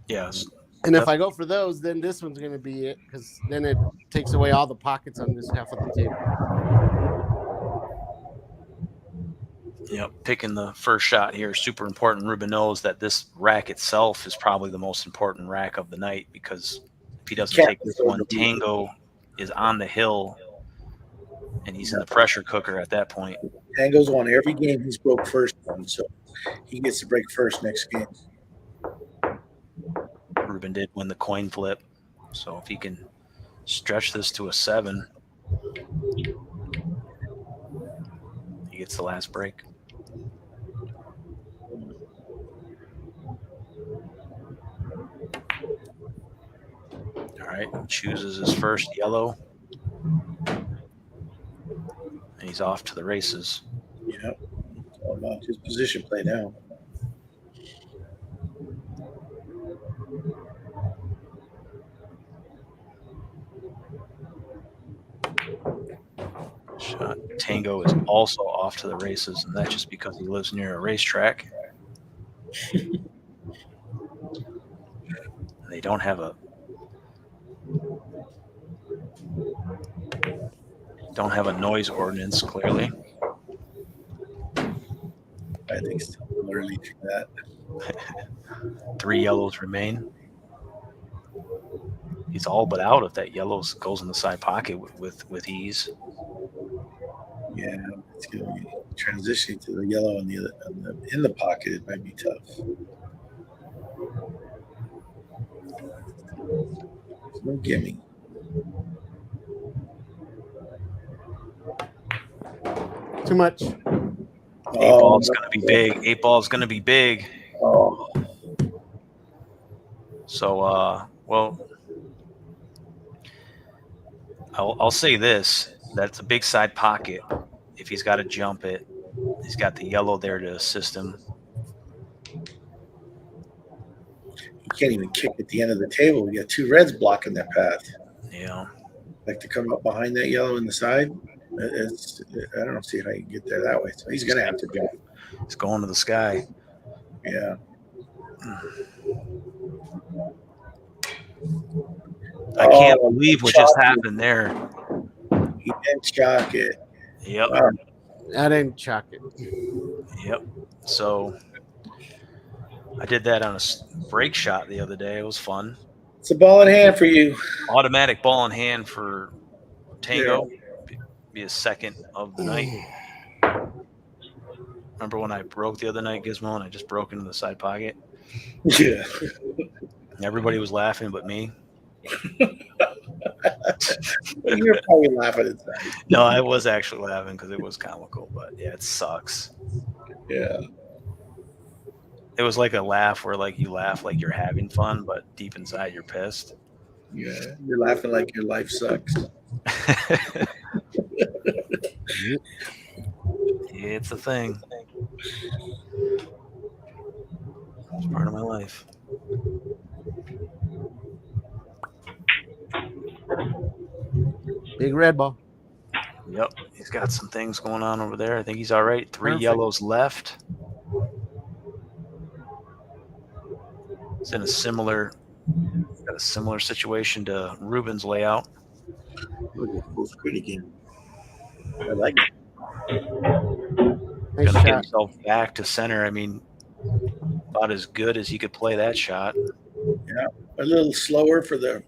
Yes. And if I go for those, then this one's going to be it because then it takes away all the pockets on this half of the table. Yep, picking the first shot here is super important. Ruben knows that this rack itself is probably the most important rack of the night because if he doesn't take this one, Tango is on the hill and he's in the pressure cooker at that point. Tango's won every game he's broke first on, so he gets to break first next game. Ruben did win the coin flip, so if he can stretch this to a 7, he gets the last break. All right, chooses his first yellow, and he's off to the races. Yeah, it's all about his position play now. Shot. Tango is also off to the races, and that's just because he lives near a racetrack. They don't have a noise ordinance, clearly. I think still early for that. 3 yellows remain. He's all but out if that yellow goes in the side pocket with ease. Yeah, it's going to be transitioning to the yellow in the pocket. It might be tough. No gimme. Too much. 8 ball is going to be big. 8 ball is going to be big. Oh. So, well, I'll say this. That's a big side pocket. If he's got to jump it, he's got the yellow there to assist him. You can't even kick at the end of the table. We got 2 reds blocking that path. Yeah. Like to come up behind that yellow in the side. I don't see how you can get there that way. So he's going to have to jump. He's going to the sky. Yeah. I can't believe what just happened there. He didn't shock it. Yep. Wow. I didn't chuck it. Yep. So I did that on a break shot the other day. It was fun. It's a ball in hand for you. Automatic ball in hand for Tango. Be his second of the night. Remember when I broke the other night, Gizmo, and I just broke into the side pocket? Yeah. Everybody was laughing but me. You're probably laughing inside. No, I was actually laughing because it was comical, but yeah, it sucks. Yeah. It was like a laugh where like you laugh like you're having fun, but deep inside you're pissed. Yeah. You're laughing like your life sucks. It's a thing. It's part of my life. Big red ball. Yep. He's got some things going on over there. I think he's all right. 3 Perfect. yellows left. It's in a similar situation to Ruben's layout. Look at full screen again. I like it. Nice Gonna get shot. himself back to center. I mean, about as good as he could play that shot. Yeah. A little slower for the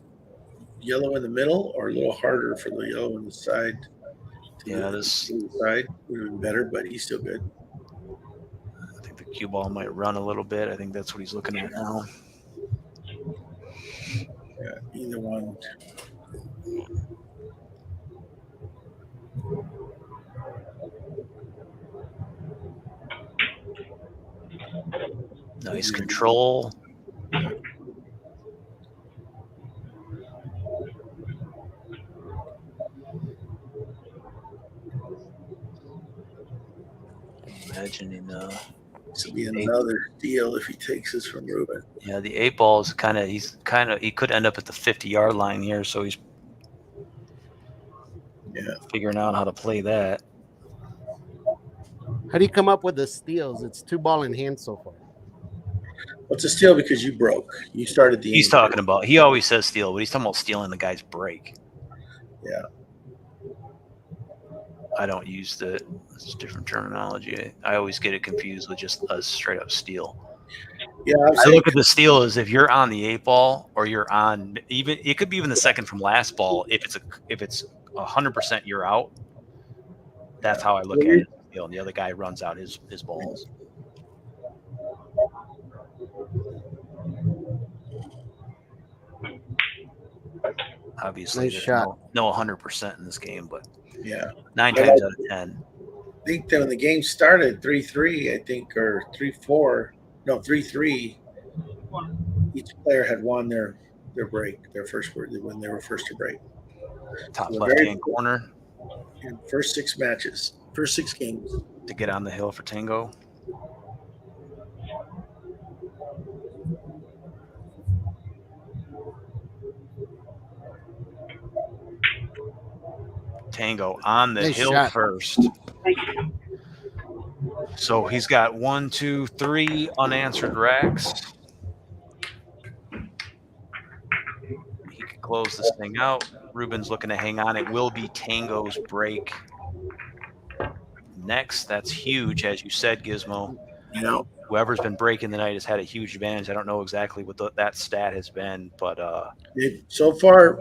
yellow in the middle, or a little harder for the yellow on the side. Yeah, the this side would have been better, but he's still good. I think the cue ball might run a little bit. I think that's what he's looking at now. Yeah, either one. Nice control. imagining. This will be another steal if he takes this from Ruben. Yeah, the 8-ball is he could end up at the 50-yard line here, so he's figuring out how to play that. How do you come up with the steals? It's 2 ball in hand so far. What's a steal because you broke? You started the. He's talking about. He always says steal, but he's talking about stealing the guy's break. Yeah. I don't use it's different terminology. I always get it confused with just a straight up steal. Yeah, I look at the steal as if you're on the 8-ball or you're on it could be even the second from last ball. If it's 100% you're out, that's how I look at it. And the other guy runs out his balls. Obviously, Nice there's shot. no 100% in this game, but yeah, 9 times out of 10. I think that when the game started 3-3, I think, or 3-4, no 3-3, each player had won their break, when they were first to break. Top left-hand corner. First 6 matches, first 6 games. To get on the hill for Tango. Tango on the hill shot. First. So he's got 1, 2, 3 unanswered racks. He could close this thing out. Ruben's looking to hang on. It will be Tango's break next. That's huge, as you said, Gizmo. Yeah. Whoever's been breaking the night has had a huge advantage. I don't know exactly what that stat has been, but so far,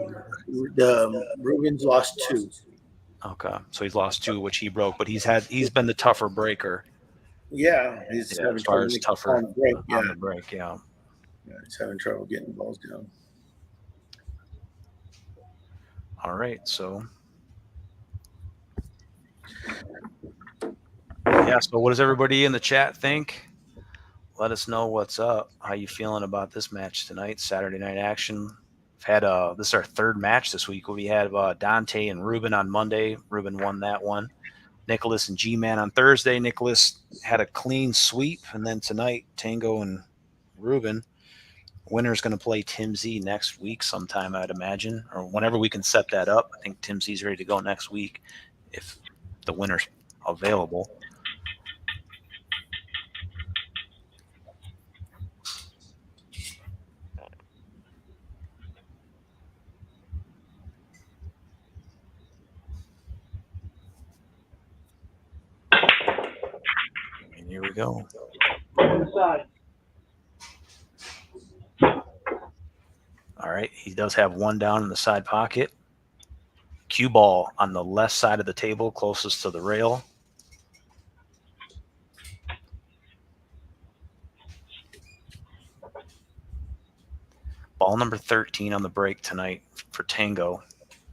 Ruben's lost 2. Okay, so he's lost 2, which he broke, but he's been the tougher breaker. Yeah, he's having as far as tougher on the break. Yeah, he's having trouble getting the balls down. All right, so yeah. So what does everybody in the chat think? Let us know what's up. How you feeling about this match tonight? Saturday night action. We've had this is our 3rd match this week. We had Dante and Ruben on Monday. Ruben won that one. Nicholas and G-Man on Thursday. Nicholas had a clean sweep, and then tonight Tango and Ruben. Winner's going to play Tim Z next week sometime, I'd imagine, or whenever we can set that up. I think Tim Z's ready to go next week if the winner's available. And here we go. All right, he does have 1 down in the side pocket. Cue ball on the left side of the table, closest to the rail. Ball number 13 on the break tonight for Tango.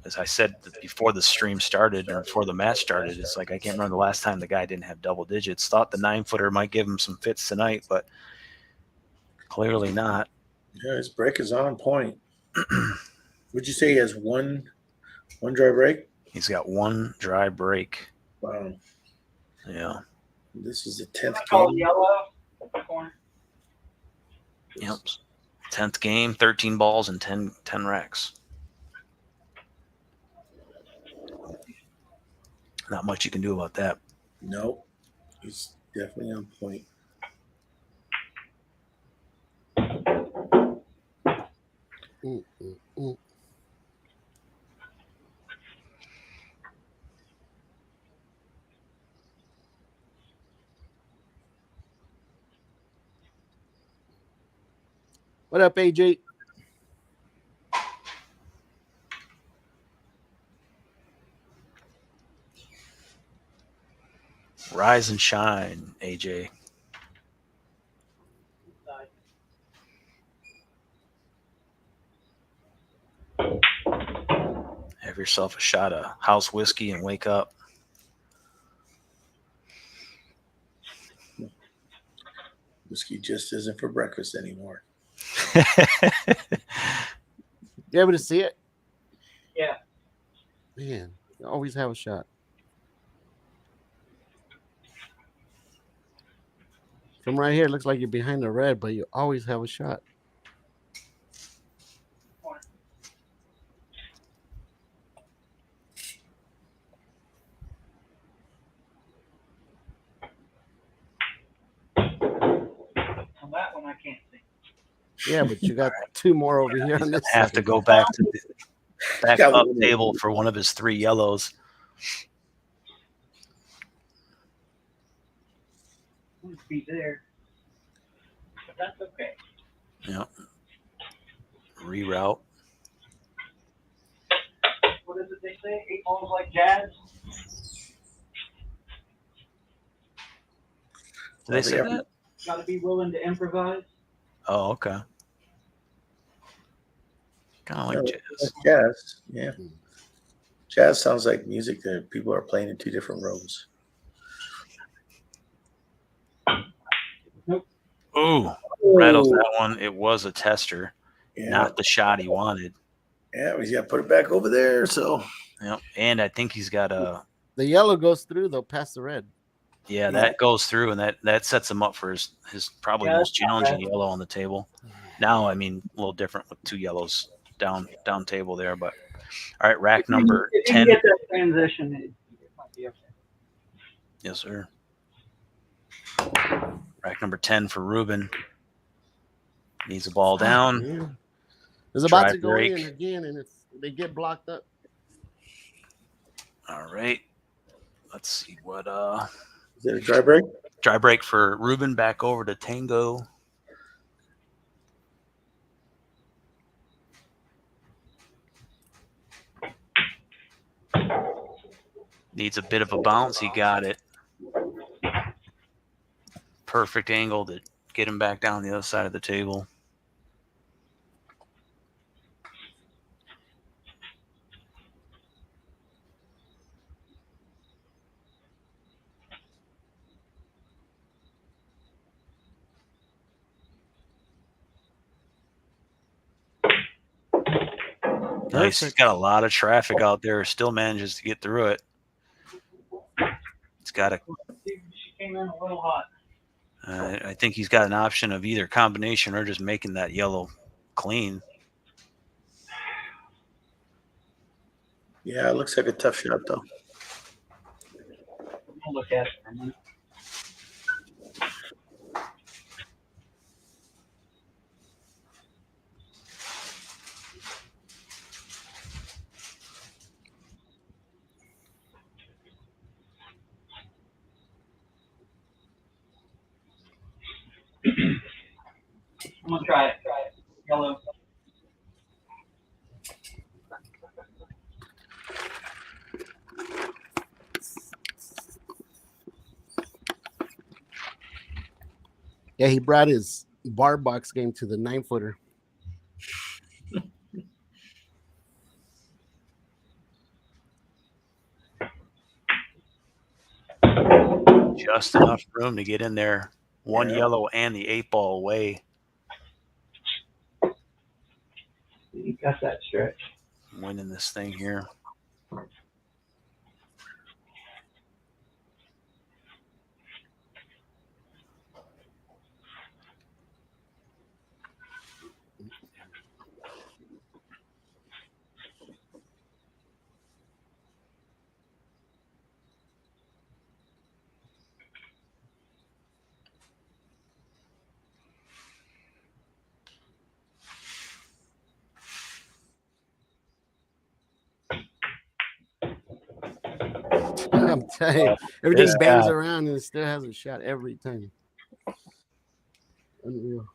As I said before the stream started, or before the match started, it's like I can't remember the last time the guy didn't have double digits. Thought the 9-footer might give him some fits tonight, but clearly not. Yeah, his break is on point. Would you say he has one dry break? He's got 1 dry break. Wow. Yeah. This is the 10th game. Yellow. Yep. 10th game, 13 balls and 10 racks. Not much you can do about that. Nope. He's definitely on point. What up, AJ? Rise and shine, AJ. Have yourself a shot of house whiskey and wake up. Whiskey just isn't for breakfast anymore. You able to see it? Yeah. Man, you always have a shot. From right here, it looks like you're behind the red, but you always have a shot. On that one, I can't see. Yeah, but you got two more over here on this Have side. to go back to the back Got up one. table for one of his 3 yellows. Wouldn't be there, but that's okay. Yep. Reroute. What is it they say? 8 balls like jazz. Did they say that? Got to be willing to improvise. Oh, okay. Kind of like jazz. Jazz, yeah. Jazz sounds like music that people are playing in 2 different rooms. Ooh, rattles that one. It was a tester, Yeah. not the shot he wanted. Yeah, he's got to put it back over there. So, Yep. And I think he's got a. The yellow goes through, though, past the red. Yeah, that goes through, and that sets him up for his probably most challenging yellow on the table. Now, I mean, a little different with 2 yellows down table there, but all right, rack number if you 10. can get that transition, it might be okay. Yes, sir. Rack number 10 for Ruben. Needs a ball down. Yeah. It's about Try to go break. in again, and they get blocked up. All right. Let's see what is it a dry break? dry break for Ruben back over to Tango. Needs a bit of a bounce. He got it. Perfect angle to get him back down the other side of the table. Nice. He's got a lot of traffic out there. Still manages to get through it. It's got a. She came in a little hot. I think he's got an option of either combination or just making that yellow clean. Yeah, it looks like a tough shot, though. I'll look at it for a minute. I'm gonna try it. Yellow. Yeah, he brought his bar box game to the 9-footer. Just enough room to get in there. One yellow and the 8-ball away. You got that stretch. Winning this thing here. I'm telling you, everything bangs around and it still has a shot every time. Unreal.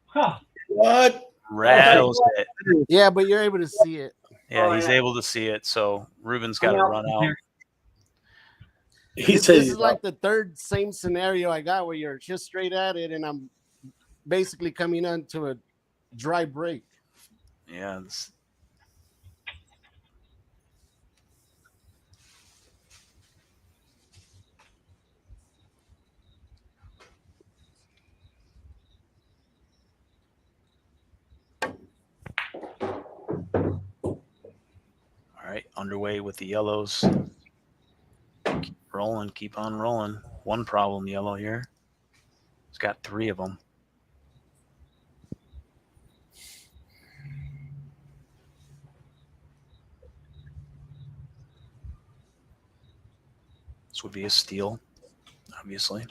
Huh. What? Rattles it. Yeah, but you're able to see it. Yeah, Oh, he's yeah. able to see it. So Ruben's got I'm to out run from out. here. He This says is like the third same scenario I got where you're just straight at it, and I'm basically coming onto a dry break. Yeah. All right, underway with the yellows. Keep rolling, keep on rolling. One problem yellow here. It's got 3 of them. This would be a steal, obviously.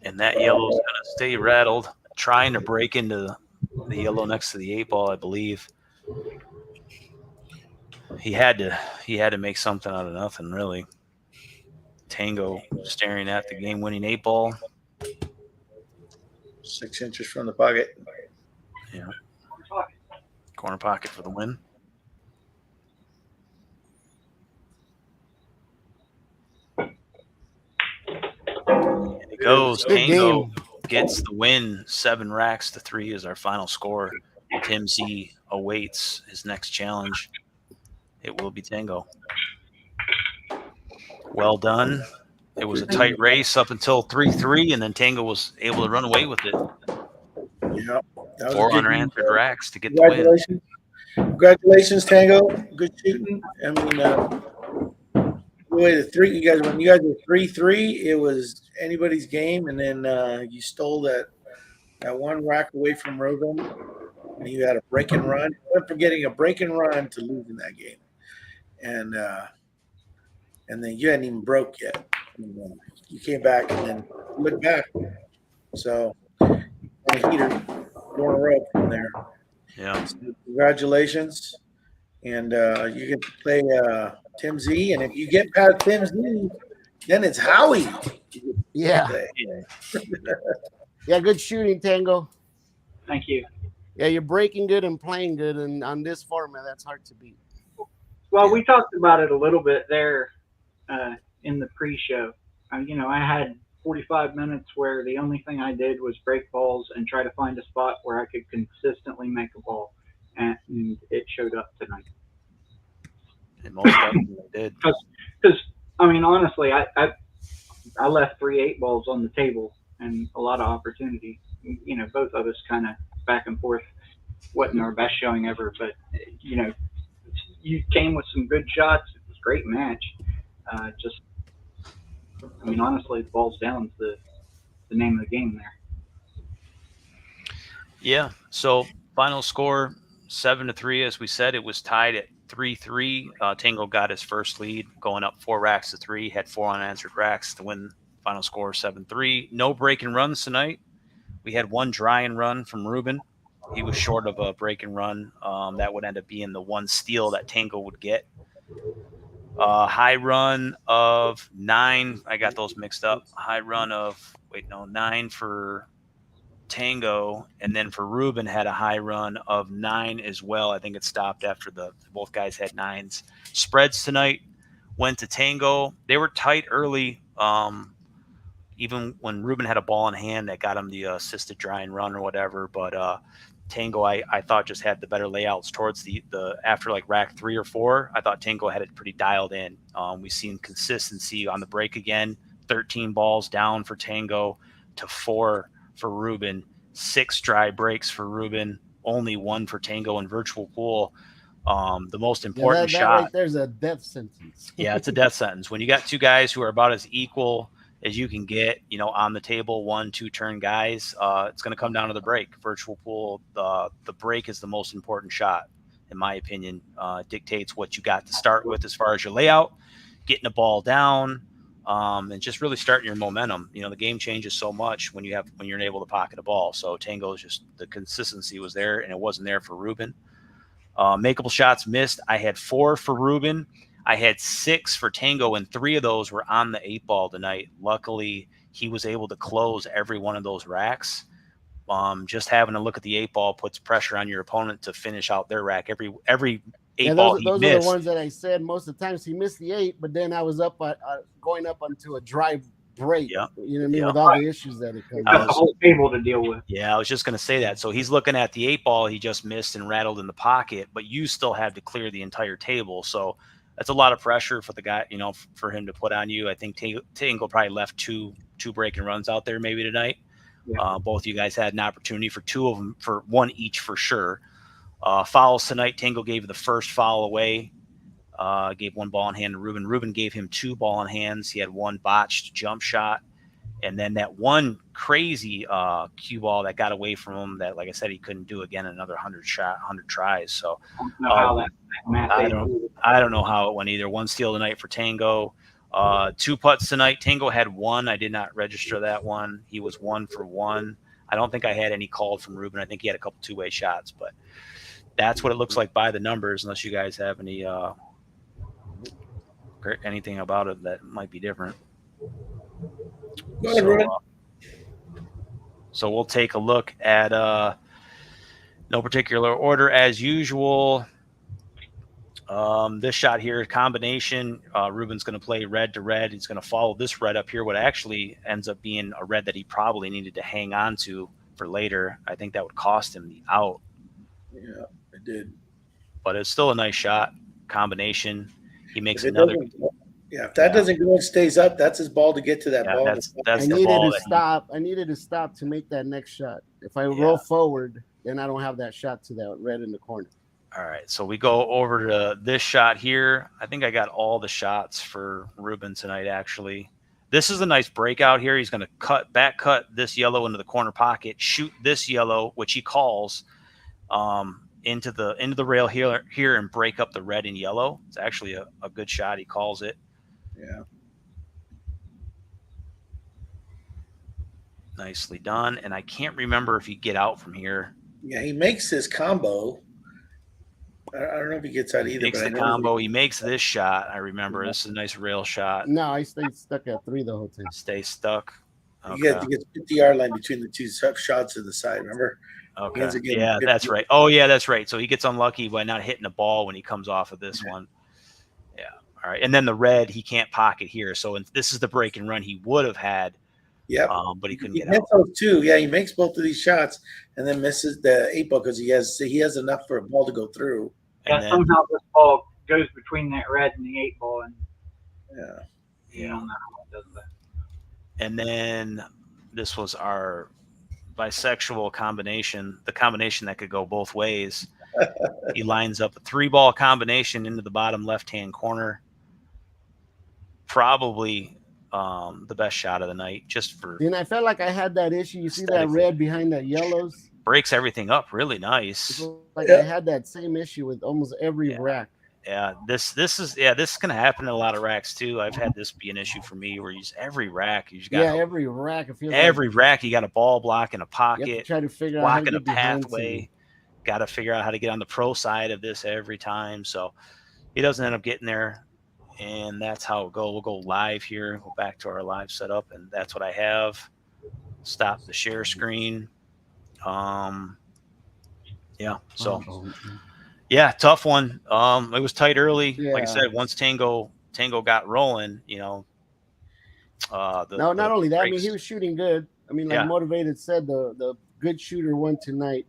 And that yellow's going to stay rattled, trying to break into the yellow next to the 8 ball, I believe. He had to make something out of nothing, really. Tango staring at the game-winning 8 ball. 6 inches from the pocket. Yeah. Corner pocket for the win. And it goes. Good Tango game. gets the win. 7 racks to 3 is our final score. Tim Z awaits his next challenge. It will be Tango. Well done. It was a tight race up until 3-3, and then Tango was able to run away with it. Yeah, that was 4 a good unanswered game. racks to get the win. Congratulations, Tango. Good shooting. I mean, the way when you guys were 3-3, it was anybody's game, and then you stole that one rack away from Ruben, and you had a break and run. You went from getting a break and run to losing that game, and then you hadn't even broke yet. And, you came back and then looked back. So on a heater, 4 in a row from there. Yeah. So congratulations. And you get to play Tim Z. And if you get past Tim Z, then it's Howie. Yeah. Yeah, good shooting, Tango. Thank you. Yeah, you're breaking good and playing good, and on this format, that's hard to beat. Well, Yeah. we talked about it a little bit there in the pre-show. I had 45 minutes where the only thing I did was break balls and try to find a spot where I could consistently make a ball, and it showed up tonight. It most definitely did. Because honestly, I left 3 8 balls on the table and a lot of opportunity. Both of us kind of back and forth. Wasn't our best showing ever, but you came with some good shots. It was a great match. Honestly, the balls down is the name of the game there. Yeah. So final score 7-3. As we said, it was tied at 3-3. Tango got his first lead, going up 4 racks to 3. Had 4 unanswered racks to win. Final score 7-3. No break and runs tonight. We had 1 dry and run from Ruben. He was short of a break and run. That would end up being the 1 steal that Tango would get. High run of 9. I got those mixed up. High run of 9 for Tango, and then for Ruben had a high run of 9 as well. I think it stopped after both guys had 9s. Spreads tonight went to Tango. They were tight early. Even when Ruben had a ball in hand that got him the assisted dry and run or whatever, but Tango I thought just had the better layouts towards the after like rack 3 or 4. I thought Tango had it pretty dialed in. We've seen consistency on the break again. 13 balls down for Tango to 4 for Ruben, 6 dry breaks for Ruben, only 1 for Tango in virtual pool. The most important that shot. right there's a death sentence. Yeah, it's a death sentence. When you got two guys who are about as equal as you can get, on the table, 1-2 turn guys, it's going to come down to the break. Virtual pool, the break is the most important shot, in my opinion. Dictates what you got to start with as far as your layout, getting the ball down, and just really starting your momentum. The game changes so much when you're able to pocket a ball. So Tango is just, the consistency was there, and it wasn't there for Ruben. Makeable shots missed. I had 4 for Ruben. I had 6 for Tango, and 3 of those were on the 8-ball tonight. Luckily, he was able to close every one of those racks. Just having a look at the 8-ball puts pressure on your opponent to finish out their rack. Every 8-ball he those missed. are the ones that I said most of the times he missed the 8, but then I was up going up onto a dry break. Yep. You know what I mean? Yep. With all the issues that it comes. Got the whole table to deal with. Yeah, I was just going to say that. So he's looking at the 8-ball he just missed and rattled in the pocket, but you still had to clear the entire table. So that's a lot of pressure for the guy, for him to put on you. I think Tango probably left two breaking runs out there maybe tonight. Yeah. Both of you guys had an opportunity for 2 of them, for 1 each for sure. Fouls tonight, Tango gave the first foul away. Gave 1 ball in hand to Ruben. Ruben gave him 2 ball in hands. He had 1 botched jump shot. And then that 1 crazy cue ball that got away from him that, like I said, he couldn't do again, another 100 tries. So I don't know how it went either. 1 steal tonight for Tango. 2 putts tonight. Tango had 1. I did not register that one. He was 1 for 1. I don't think I had any called from Ruben. I think he had a couple 2-way shots, but that's what it looks like by the numbers, unless you guys have anything about it that might be different. So we'll take a look at no particular order as usual. This shot here, combination. Ruben's going to play red to red. He's going to follow this red up here, what actually ends up being a red that he probably needed to hang on to for later. I think that would cost him the out. Yeah, it did. But it's still a nice shot. Combination. He makes another. Yeah, if that doesn't go and stays up, that's his ball to get to that ball. That's I needed to stop to make that next shot. If I roll forward, then I don't have that shot to that red in the corner. All right, so we go over to this shot here. I think I got all the shots for Ruben tonight, actually. This is a nice breakout here. He's going to back cut this yellow into the corner pocket, shoot this yellow, which he calls, into the rail here and break up the red and yellow. It's actually a good shot. He calls it. Yeah. Nicely done. And I can't remember if you get out from here. Yeah, he makes his combo. I don't know if he gets out either. He makes the combo. He makes this shot. I remember. This is a nice rail shot. No, I stayed stuck at 3 the whole time. Stay stuck. Okay. He gets 50-yard line between the 2 shots to the side, remember? Okay. Yeah, that's right. Oh, yeah, that's right. So he gets unlucky by not hitting the ball when he comes off of this one. Yeah. All right. And then the red, he can't pocket here. So this is the break and run he would have had. Yeah. But he couldn't get out. Those 2. Yeah, he makes both of these shots and then misses the 8-ball because he has enough for a ball to go through. Yeah, somehow this ball goes between that red and the 8-ball, and yeah, I don't know how it does that. And then this was our bisexual combination, the combination that could go both ways. He lines up a 3-ball combination into the bottom left-hand corner. Probably the best shot of the night, just for. And I felt like I had that issue. You see that red behind that yellows? Breaks everything up really nice. Like I had that same issue with almost every rack. Yeah, this is going to happen in a lot of racks too. I've had this be an issue for me where you just every rack you just got every rack. It feels every rack you got a ball block in a pocket. You have to try to figure out how to blocking a get behind pathway. Got to figure out how to get on the pro side of this every time. So he doesn't end up getting there, and that's how it go. We'll go live here. Go back to our live setup, and that's what I have. Stop the share screen. Yeah. So. Yeah, tough one. It was tight early. Yeah. Like I said, once Tango got rolling, not only that, breaks. I mean, he was shooting good. I mean, like Motivated said, the good shooter won tonight.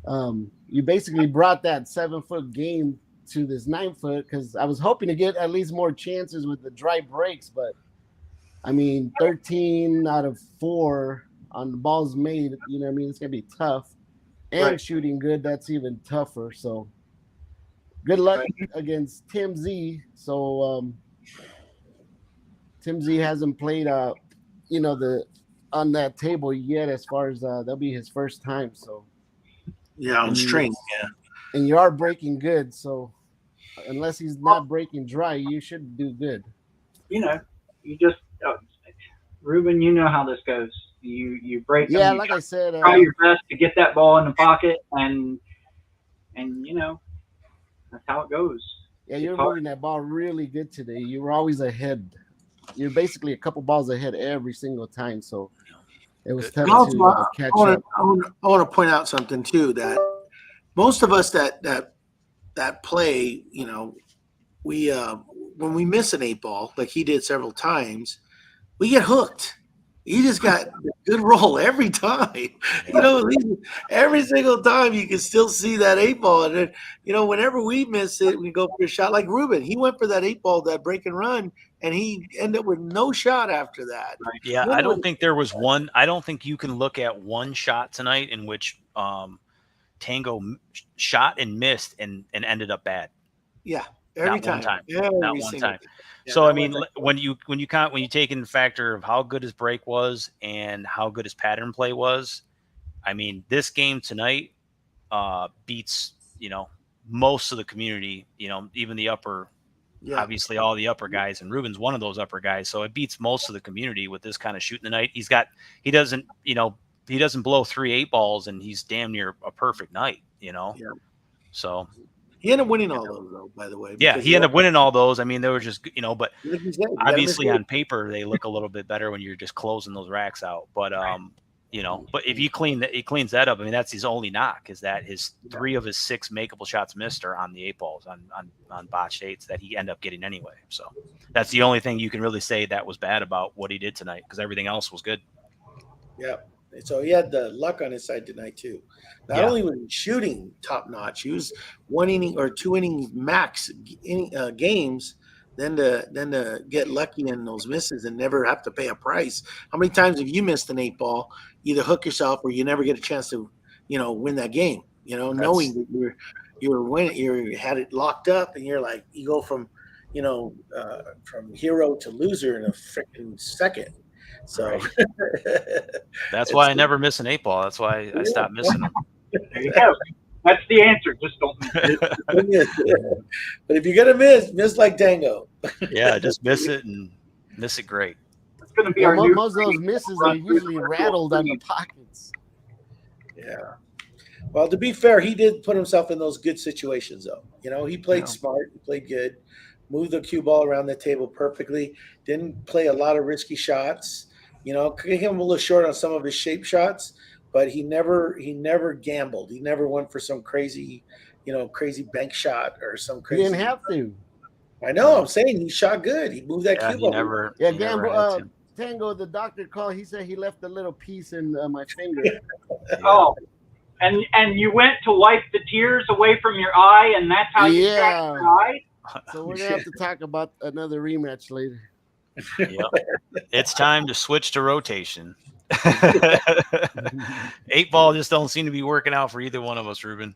You basically brought that 7-foot game to this 9-foot because I was hoping to get at least more chances with the dry breaks, but I mean, 13 out of 4 on the balls made. You know what I mean? It's gonna be tough. And Right. shooting good, that's even tougher. So good luck Right. against Tim Z. So Tim Z hasn't played the on that table yet, as far as that'll be his first time. So Yeah, on string. Yeah. and you are breaking good, so unless he's Well, not breaking dry, you should do good. you know, you just Ruben, you know how this goes. You break them. Yeah, You like I said, try your best to get that ball in the pocket, and that's how it goes. yeah, It's you're hard. moving that ball really good today. You were always ahead. You're basically a couple balls ahead every single time, so it was Good. tough Also, to I catch want up. to point out something too, that most of us that play, we when we miss an 8 ball, like he did several times, we get hooked. He just got a good roll every time. At least every single time you can still see that 8 ball. And then, whenever we miss it, we go for a shot like Ruben. He went for that 8 ball, that break and run, and he ended up with no shot after that. Right. Yeah, You I know, don't think there was one. I don't think you can look at one shot tonight in which Tango shot and missed and ended up bad. yeah, every Not one time. time. Not Every one single time. time. Yeah, So I not one mean, time. when you take in the factor of how good his break was and how good his pattern play was, I mean, this game tonight beats most of the community. Even the upper, Yeah. obviously all the upper guys, and Ruben's one of those upper guys. So it beats most of the community with this kind of shooting tonight. He doesn't blow 3 8 balls, and he's damn near a perfect night. Yeah. So He ended up winning all those, though, by the way. yeah, Because he ended up winning all those. I mean, they were just but like you said, you got to miss obviously it. on paper they look a little bit better when you're just closing those racks out. But but if he cleans that up, I mean, that's his only knock, is that his 3 of his 6 makeable shots missed are on the 8 balls on botched 8s that he ended up getting anyway. So that's the only thing you can really say that was bad about what he did tonight, because everything else was good. Yeah. So he had the luck on his side tonight too. Not only was he shooting top notch, he was 1 inning or 2 innings max games. Then to get lucky in those misses and never have to pay a price. How many times have you missed an 8 ball? Either hook yourself or you never get a chance to, win that game. Knowing that you were winning, you had it locked up, and you're like, you go from hero to loser in a freaking second. So Right. That's why I never miss an 8 ball. That's why I stopped missing them. There you go. That's the answer. Just don't miss it. But if you're gonna miss like Tango. Yeah, just miss it and miss it great. It's going to be Well, our new. most of those misses are usually rattled on the pockets. Yeah. Well, to be fair, he did put himself in those good situations, though. He played smart, he played good, moved the cue ball around the table perfectly, didn't play a lot of risky shots. Could hit him a little short on some of his shape shots, but he never gambled. He never went for some crazy bank shot or some He crazy. didn't have to. I know. I'm saying he shot good. He moved that Yeah, cue he ball. never. Yeah, he never gamble. had to. Tango, the doctor called. He said he left a little piece in my finger. Oh, and you went to wipe the tears away from your eye, and that's how you scratched your eye. So we're gonna have to talk about another rematch later. Yep. It's time to switch to rotation. 8 ball just don't seem to be working out for either one of us, Ruben.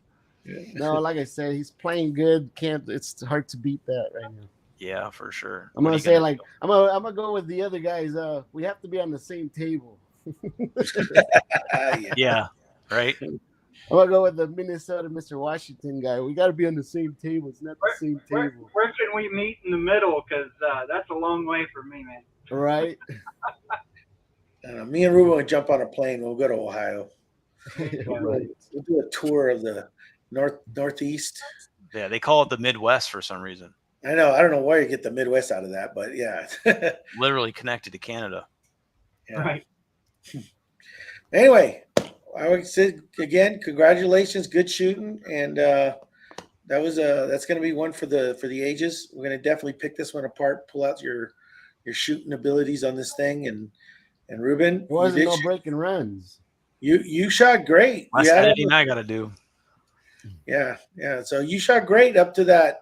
No, like I said, he's playing good. It's hard to beat that right now. Yeah, for sure. I'm gonna say I'm gonna go with the other guys. We have to be on the same table. Yeah, right. I'm gonna go with the Minnesota Mr. Washington guy. We got to be on the same table. It's not the same table. Where can we meet in the middle? Because that's a long way for me, man. Right. Me and Ruben would jump on a plane. We'll go to Ohio. Right. We'll do a tour of the northeast. Yeah, they call it the Midwest for some reason. I know. I don't know where you get the Midwest out of that, but yeah. Literally connected to Canada. Yeah. Right. Anyway, I would say again, congratulations, good shooting, and that's going to be one for the ages. We're going to definitely pick this one apart, pull out your shooting abilities on this thing, and Ruben, There wasn't no breaking runs. You shot great. That's anything I got to do. Yeah. So you shot great up to that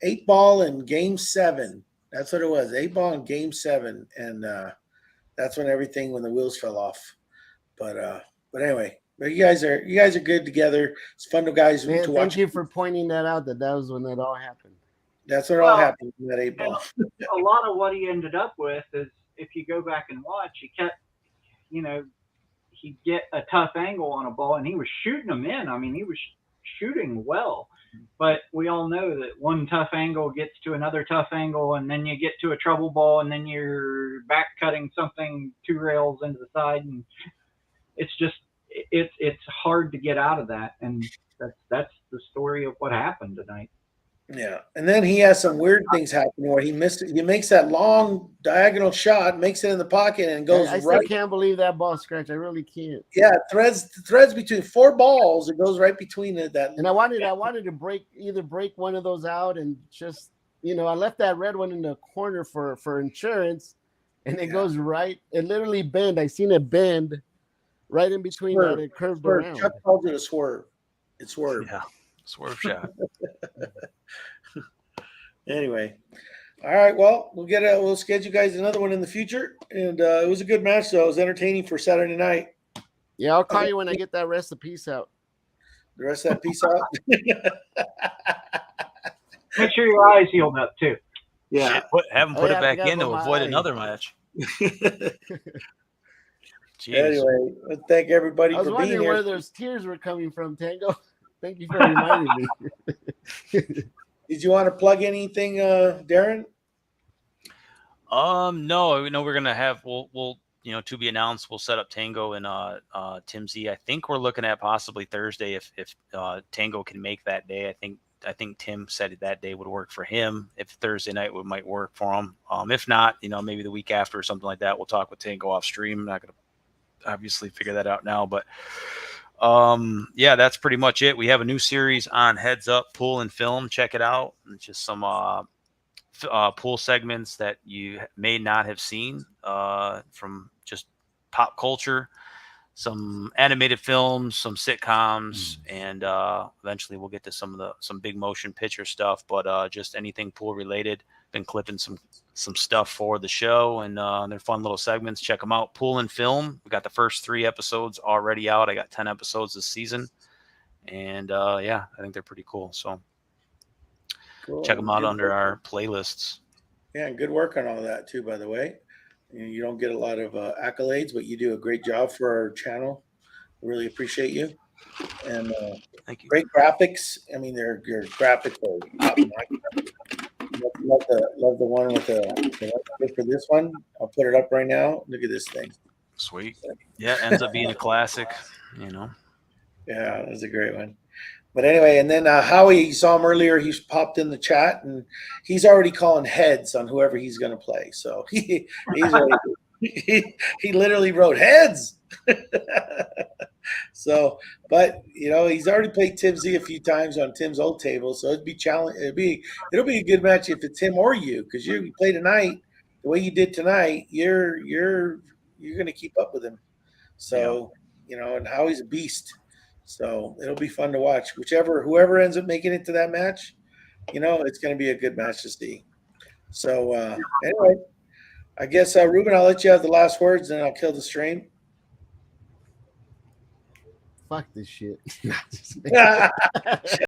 8 ball in Game 7. That's what it was. 8-ball in Game 7, and that's when when the wheels fell off. But anyway, but you guys are good together. It's fun to guys Man, to thank watch. you for pointing that out. That was when that all happened. That's what all happened in that 8-ball. A lot of what he ended up with is, if you go back and watch, he kept, he'd get a tough angle on a ball, and he was shooting them in. I mean, he was shooting well. But we all know that one tough angle gets to another tough angle, and then you get to a trouble ball, and then you're back cutting something 2 rails into the side, and it's just it's hard to get out of that. And that's the story of what happened tonight. Yeah, and then he has some weird things happen where he missed it. He makes that long diagonal shot, makes it in the pocket, and goes I right. still can't believe that ball scratch. I really can't. Yeah, threads between 4 balls. It goes right between it. And I wanted to either break one of those out and just, I left that red one in the corner for insurance, and it goes right. It literally bend. I seen it bend right in between that. It curved around. Chuck called it a swerve. It swerved. Yeah, swerve shot. Anyway, all right. Well, we'll schedule you guys another one in the future. And it was a good match, though. It was entertaining for Saturday night. Yeah, I'll call you when I get that rest of piece out. The rest of that piece out. Make sure your eyes healed up too. Yeah. Have him put it back in to about my avoid eyes. another match. Jeez. Anyway, thank everybody I was for being wondering here. where those tears were coming from, Tango. Thank you for reminding me. Did you want to plug anything, Darren? No, we're gonna have we'll to be announced. We'll set up Tango and Tim Z. I think we're looking at possibly Thursday if Tango can make that day. I think Tim said that day would work for him. If Thursday night might work for him. If not, maybe the week after or something like that. We'll talk with Tango off stream. I'm not gonna obviously figure that out now, but yeah, that's pretty much it. We have a new series on Heads Up Pool and Film. Check it out. It's just some pool segments that you may not have seen from just pop culture, some animated films, some sitcoms, and eventually we'll get to some big motion picture stuff, but just anything pool related. Been clipping some stuff for the show, and they're fun little segments. Check them out. Pool and Film. We got the first 3 episodes already out. I got 10 episodes this season, and yeah, I think they're pretty cool. So Cool. check them out Good under work. our playlists. Yeah, and good work on all that too, by the way. You don't get a lot of accolades, but you do a great job for our channel. Really appreciate you. And Thank you. great graphics. I mean, your graphics are top notch. Love the one with the for this one. I'll put it up right now. Look at this thing. Sweet. Yeah, ends up being a classic, Yeah, that was a great one. But anyway, and then Howie, you saw him earlier. He popped in the chat, and he's already calling heads on whoever he's going to play. So he's already, he literally wrote heads. So, but he's already played Tim Z a few times on Tim's old table, so it'll be a good match if it's him or you, because you play tonight the way you did tonight. You're going to keep up with him. So and Howie's a beast. So it'll be fun to watch. Whoever ends up making it to that match, it's going to be a good match to see. So anyway, I guess Ruben, I'll let you have the last words, and I'll kill the stream. Fuck this shit.